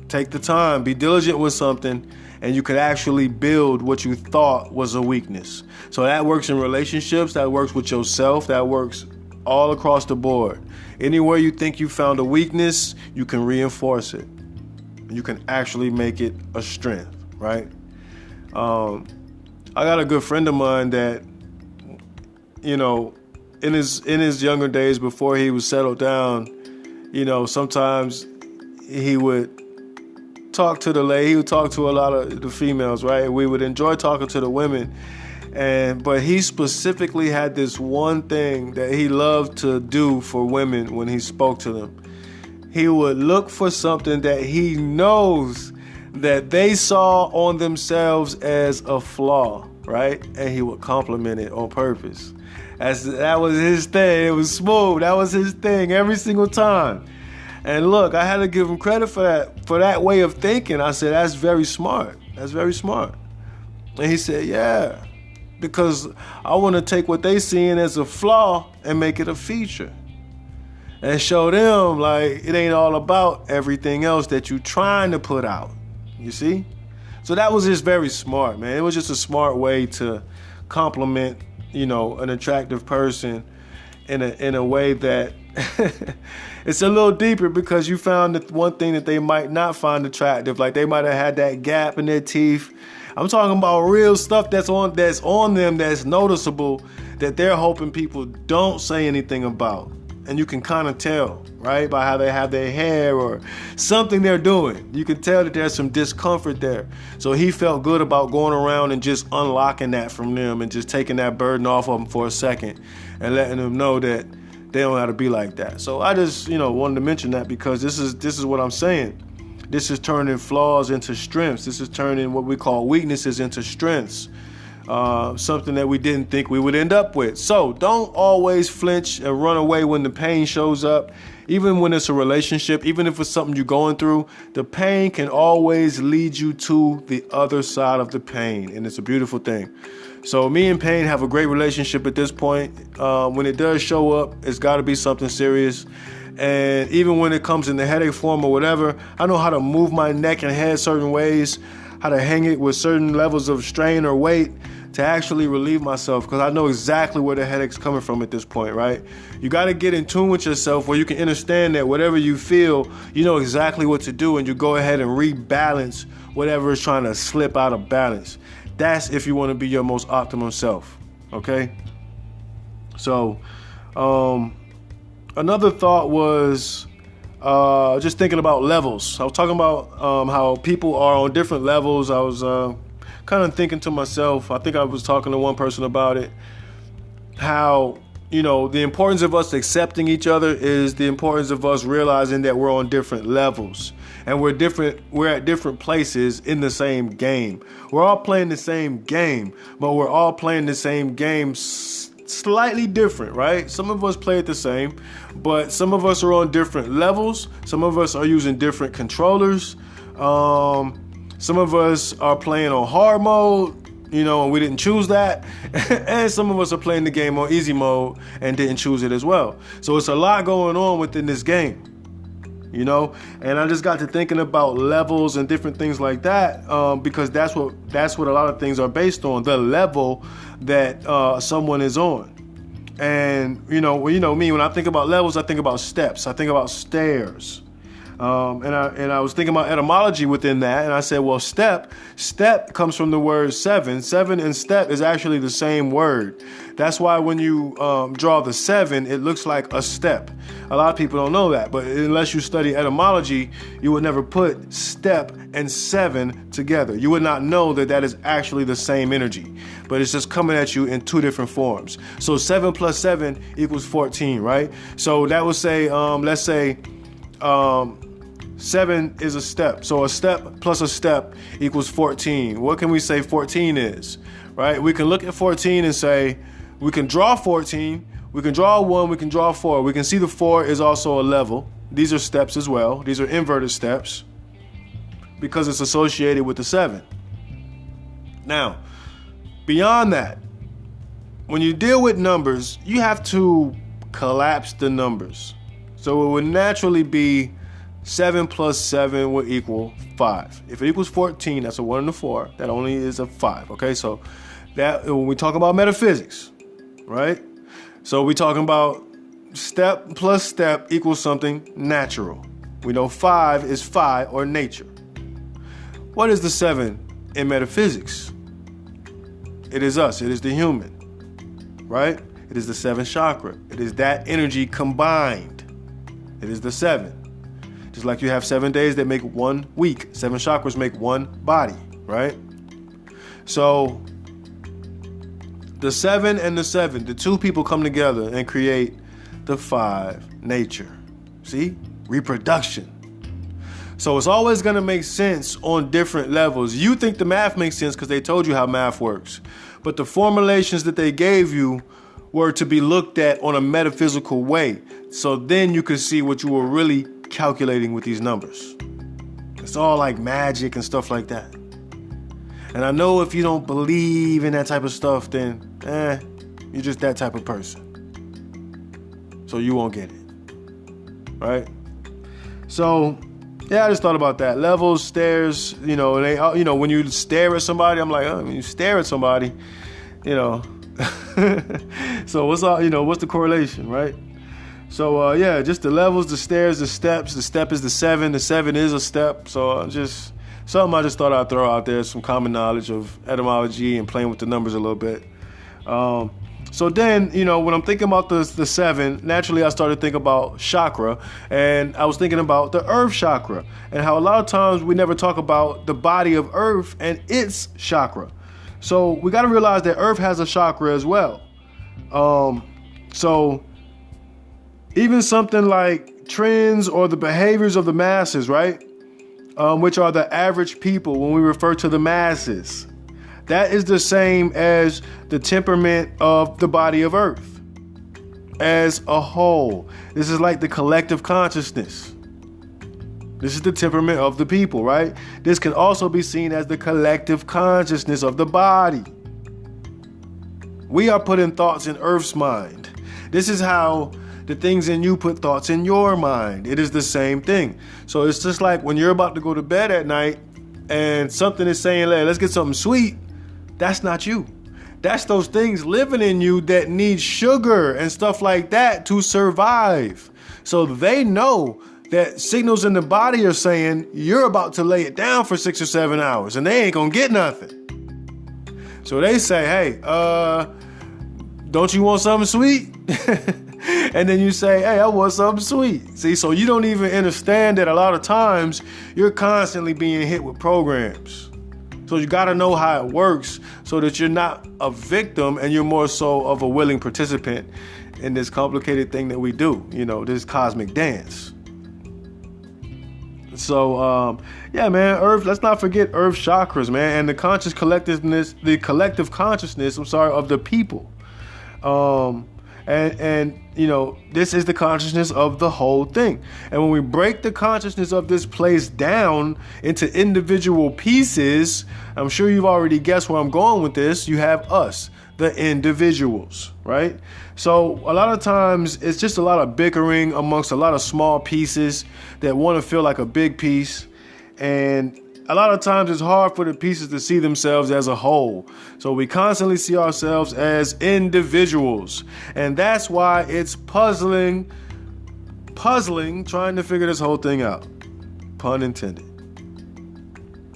Take the time, be diligent with something, and you could actually build what you thought was a weakness. So that works in relationships, that works with yourself, that works all across the board. Anywhere you think you found a weakness, you can reinforce it. You can actually make it a strength, right? I got a good friend of mine that, in his younger days before he was settled down, sometimes he would talk to the lady. He would talk to a lot of the females, right? We would enjoy talking to the women. But he specifically had this one thing that he loved to do for women when he spoke to them. He would look for something that he knows that they saw on themselves as a flaw, right? And he would compliment it on purpose. That was his thing. It was smooth. That was his thing every single time. And look, I had to give him credit for that way of thinking. I said, that's very smart. That's very smart. And he said, yeah, because I want to take what they seeing as a flaw and make it a feature. And show them like it ain't all about everything else that you trying to put out. You see? So that was just very smart, man. It was just a smart way to compliment, an attractive person in a way that it's a little deeper, because you found that one thing that they might not find attractive, like they might have had that gap in their teeth. I'm talking about real stuff that's on them that's noticeable, that they're hoping people don't say anything about. And you can kind of tell, right, by how they have their hair or something they're doing. You can tell that there's some discomfort there. So he felt good about going around and just unlocking that from them and just taking that burden off of them for a second and letting them know that they don't have to be like that. So I just, wanted to mention that, because this is what I'm saying. This is turning flaws into strengths. This is turning what we call weaknesses into strengths. Something that we didn't think we would end up with. So don't always flinch and run away when the pain shows up. Even when it's a relationship, even if it's something you're going through, the pain can always lead you to the other side of the pain. And it's a beautiful thing. So me and pain have a great relationship at this point. When it does show up, it's got to be something serious. And even when it comes in the headache form or whatever, I know how to move my neck and head certain ways, how to hang it with certain levels of strain or weight to actually relieve myself, because I know exactly where the headache's coming from at this point, right? You got to get in tune with yourself where you can understand that whatever you feel, you know exactly what to do, and you go ahead and rebalance whatever is trying to slip out of balance. That's if you want to be your most optimum self, okay? So, another thought was just thinking about levels. I was talking about how people are on different levels. I was kind of thinking to myself, I think I was talking to one person about it, how the importance of us accepting each other is the importance of us realizing that we're on different levels and we're at different places in the same game. We're all playing the same game, but we're all playing the same game slightly different, right? Some of us play it the same, but some of us are on different levels. Some of us are using different controllers. Some of us are playing on hard mode, and we didn't choose that. And some of us are playing the game on easy mode and didn't choose it as well. So it's a lot going on within this game, and I just got to thinking about levels and different things like that, because that's what a lot of things are based on, the level that someone is on. And me, when I think about levels, I think about steps, I think about stairs. And I was thinking about etymology within that, and I said, well, step comes from the word seven. Seven and step is actually the same word. That's why when you draw the seven, it looks like a step. A lot of people don't know that, but unless you study etymology, you would never put step and seven together. You would not know that is actually the same energy, but it's just coming at you in two different forms. So 7 plus 7 equals 14, right? So that would say, let's say, 7 is a step. So a step plus a step equals 14. What can we say 14 is, right? We can look at 14 and say, we can draw 14, we can draw 1, we can draw 4. We can see the 4 is also a level. These are steps as well. These are inverted steps because it's associated with the 7. Now, beyond that, when you deal with numbers, you have to collapse the numbers. So it would naturally be 7 plus 7 would equal 5. If it equals 14, that's a 1 and a 4. That only is a 5. Okay, so that when we talk about metaphysics, right? So we're talking about step plus step equals something natural. We know 5 is phi, or nature. What is the 7 in metaphysics? It is us. It is the human, right? It is the 7th chakra. It is that energy combined. It is the 7. Just like you have 7 days that make 1 week. 7 chakras make 1 body, right? So the 7 and the 7, the two people come together and create the 5 nature. See? Reproduction. So it's always going to make sense on different levels. You think the math makes sense because they told you how math works. But the formulations that they gave you were to be looked at on a metaphysical way. So then you could see what you were really calculating with these numbers. It's all like magic and stuff like that. And I know if you don't believe in that type of stuff, then you're just that type of person. So you won't get it. Right? So yeah, I just thought about that. Levels, stairs, they, when you stare at somebody, I'm like, when you stare at somebody, so what's the correlation, right? So just the levels, the stairs, the steps. The step is the 7. The 7 is a step. So just something I just thought I'd throw out there, some common knowledge of etymology and playing with the numbers a little bit. So then, when I'm thinking about the 7, naturally I started thinking about chakra, and I was thinking about the earth chakra and how a lot of times we never talk about the body of earth and its chakra. So we got to realize that earth has a chakra as well. So even something like trends or the behaviors of the masses, right? Which are the average people when we refer to the masses. That is the same as the temperament of the body of earth as a whole. This is like the collective consciousness. This is the temperament of the people, right? This can also be seen as the collective consciousness of the body. We are putting thoughts in Earth's mind. This is how the things in you put thoughts in your mind. It is the same thing. So it's just like when you're about to go to bed at night and something is saying, hey, let's get something sweet. That's not you. That's those things living in you that need sugar and stuff like that to survive. So they know that signals in the body are saying you're about to lay it down for 6 or 7 hours and they ain't gonna get nothing. So they say, hey, don't you want something sweet? And then you say, hey, I want something sweet. See, so you don't even understand that a lot of times you're constantly being hit with programs. So you got to know how it works so that you're not a victim and you're more so of a willing participant in this complicated thing that we do, this cosmic dance. So, yeah, man, Earth, let's not forget Earth chakras, man, and the collective consciousness, of the people. And this is the consciousness of the whole thing. And when we break the consciousness of this place down into individual pieces, I'm sure you've already guessed where I'm going with this. You have us, the individuals, right? So a lot of times it's just a lot of bickering amongst a lot of small pieces that want to feel like a big piece. And a lot of times it's hard for the pieces to see themselves as a whole. So we constantly see ourselves as individuals. And that's why it's puzzling, trying to figure this whole thing out. Pun intended.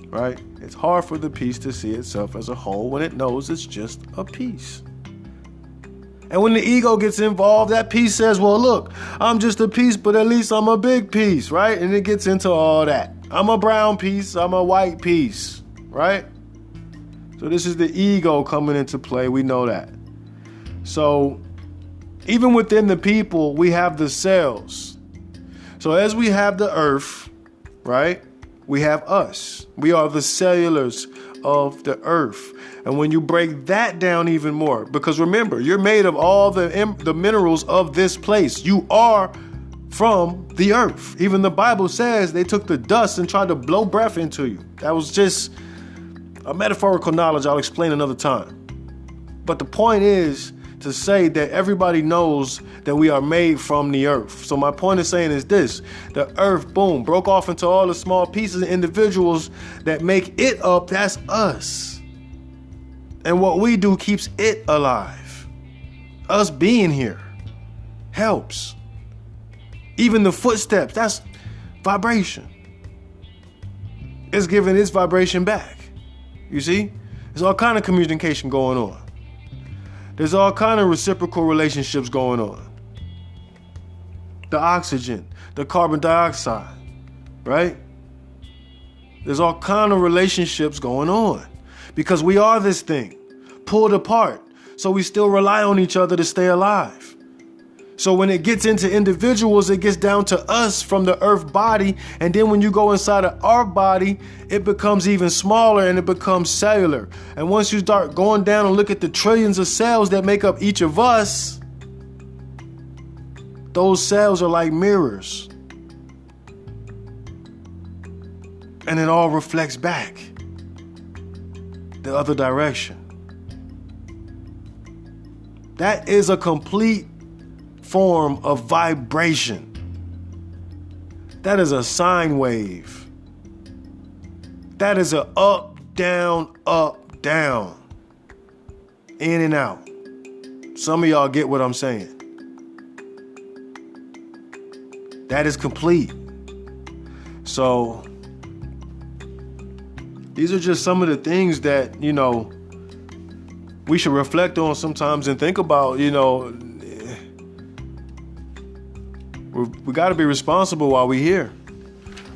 Right? It's hard for the piece to see itself as a whole when it knows it's just a piece. And when the ego gets involved, that piece says, well, look, I'm just a piece, but at least I'm a big piece, right? And it gets into all that. I'm a brown piece, I'm a white piece, right? So this is the ego coming into play. We know that. So even within the people, we have the cells. So as we have the earth, right? We have us. We are the cellulars of the earth. And when you break that down even more, because remember, you're made of all the minerals of this place. You are from the earth. Even the Bible says they took the dust and tried to blow breath into you. That was just a metaphorical knowledge I'll explain another time. But the point is to say that everybody knows that we are made from the earth. So my point of saying is this: the earth, boom, broke off into all the small pieces and individuals that make it up. That's us. And what we do keeps it alive. Us being here helps. Even the footsteps, that's vibration. It's giving its vibration back. You see? There's all kind of communication going on. There's all kind of reciprocal relationships going on. The oxygen, the carbon dioxide, right? There's all kind of relationships going on because we are this thing, pulled apart. So we still rely on each other to stay alive. So when it gets into individuals, it gets down to us from the earth body. And then when you go inside of our body, it becomes even smaller and it becomes cellular. And once you start going down and look at the trillions of cells that make up each of us, those cells are like mirrors. And it all reflects back the other direction. That is a complete form of vibration. That is a sine wave. That is a up, down, in and out. Some of y'all get what I'm saying. That is complete. So these are just some of the things that, we should reflect on sometimes and think about, we got to be responsible while we're here.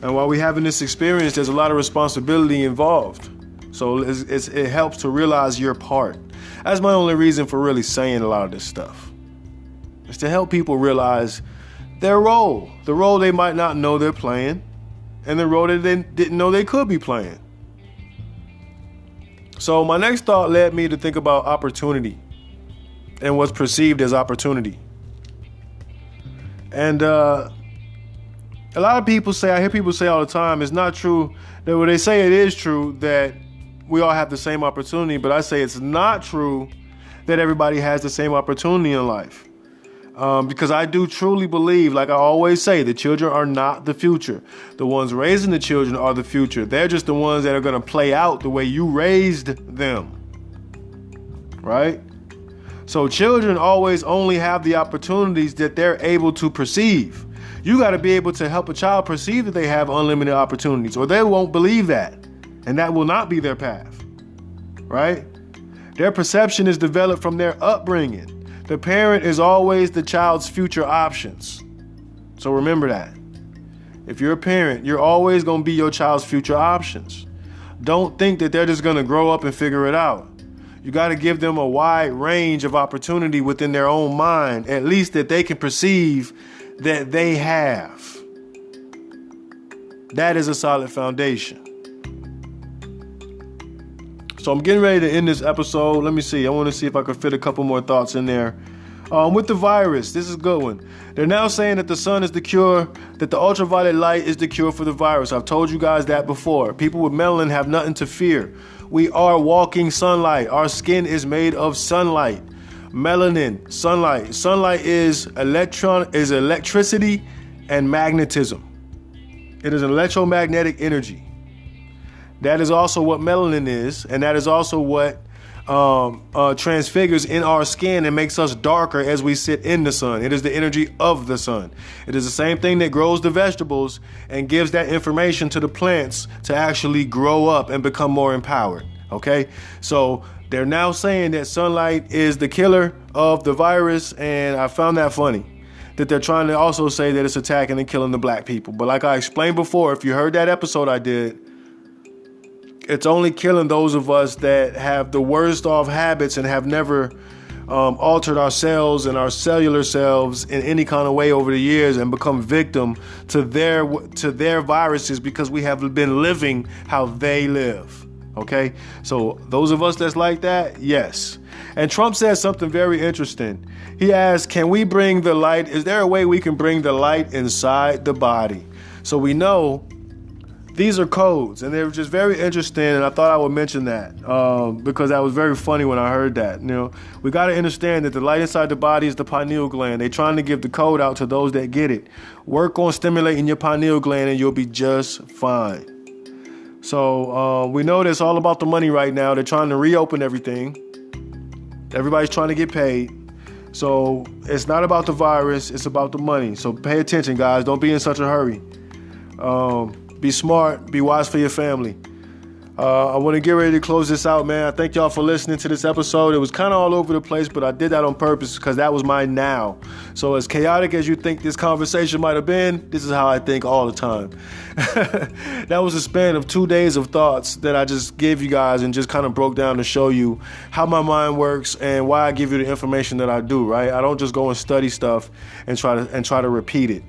And while we're having this experience, there's a lot of responsibility involved. So it helps to realize your part. That's my only reason for really saying a lot of this stuff. It's to help people realize their role. The role they might not know they're playing. And the role that they didn't know they could be playing. So my next thought led me to think about opportunity and what's perceived as opportunity. And a lot of people say, I hear people say all the time, it's not true. That when they say it is true that we all have the same opportunity, but I say it's not true that everybody has the same opportunity in life. Because I do truly believe, like I always say, the children are not the future. The ones raising the children are the future. They're just the ones that are going to play out the way you raised them. Right? So children always only have the opportunities that they're able to perceive. You got to be able to help a child perceive that they have unlimited opportunities, or they won't believe that. And that will not be their path. Right? Their perception is developed from their upbringing. The parent is always the child's future options. So remember that. If you're a parent, you're always going to be your child's future options. Don't think that they're just going to grow up and figure it out. You got to give them a wide range of opportunity within their own mind, at least that they can perceive that they have. That is a solid foundation. So I'm getting ready to end this episode. Let me see. I want to see if I could fit a couple more thoughts in there. With the virus, this is a good one. They're now saying that the sun is the cure, that the ultraviolet light is the cure for the virus. I've told you guys that before. People with melanin have nothing to fear. We are walking sunlight. Our skin is made of sunlight. Melanin, sunlight. Sunlight is electricity and magnetism. It is an electromagnetic energy. That is also what melanin is, and that is also what transfigures in our skin and makes us darker as we sit in the sun. It is the energy of the sun. It is the same thing that grows the vegetables and gives that information to the plants to actually grow up and become more empowered. Okay, so they're now saying that sunlight is the killer of the virus, and I found that funny that they're trying to also say that it's attacking and killing the black people. But like I explained before, if you heard that episode I did, it's only killing those of us that have the worst of habits and have never altered our cells and our cellular selves in any kind of way over the years and become victim to their viruses because we have been living how they live. Okay, so those of us that's like that, yes. And Trump said something very interesting. He asked, can we bring the light? Is there a way we can bring the light inside the body? So we know these are codes, and they're just very interesting, and I thought I would mention that because that was very funny when I heard that. You know, we got to understand that the light inside the body is the pineal gland. They're trying to give the code out to those that get it. Work on stimulating your pineal gland, and you'll be just fine. So we know that it's all about the money right now. They're trying to reopen everything. Everybody's trying to get paid. So it's not about the virus, it's about the money. So pay attention, guys. Don't be in such a hurry. Be smart, be wise for your family. I want to get ready to close this out, man. I thank y'all for listening to this episode. It was kind of all over the place, but I did that on purpose because that was my now. So as chaotic as you think this conversation might have been, this is how I think all the time. That was a span of 2 days of thoughts that I just gave you guys and just kind of broke down to show you how my mind works and why I give you the information that I do, right? I don't just go and study stuff and try to repeat it.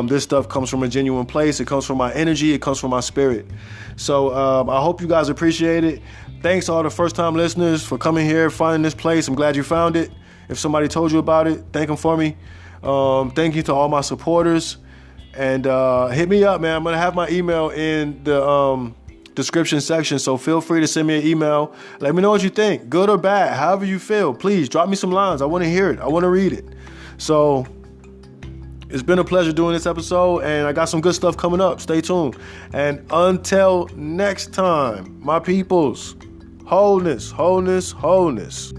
This stuff comes from a genuine place. It comes from my energy. It comes from my spirit. So I hope you guys appreciate it. Thanks to all the first-time listeners for coming here, finding this place. I'm glad you found it. If somebody told you about it, thank them for me. Thank you to all my supporters. And hit me up, man. I'm going to have my email in the description section, so feel free to send me an email. Let me know what you think, good or bad, however you feel. Please drop me some lines. I want to hear it. I want to read it. So it's been a pleasure doing this episode, and I got some good stuff coming up. Stay tuned. And until next time, my peoples, wholeness, wholeness, wholeness.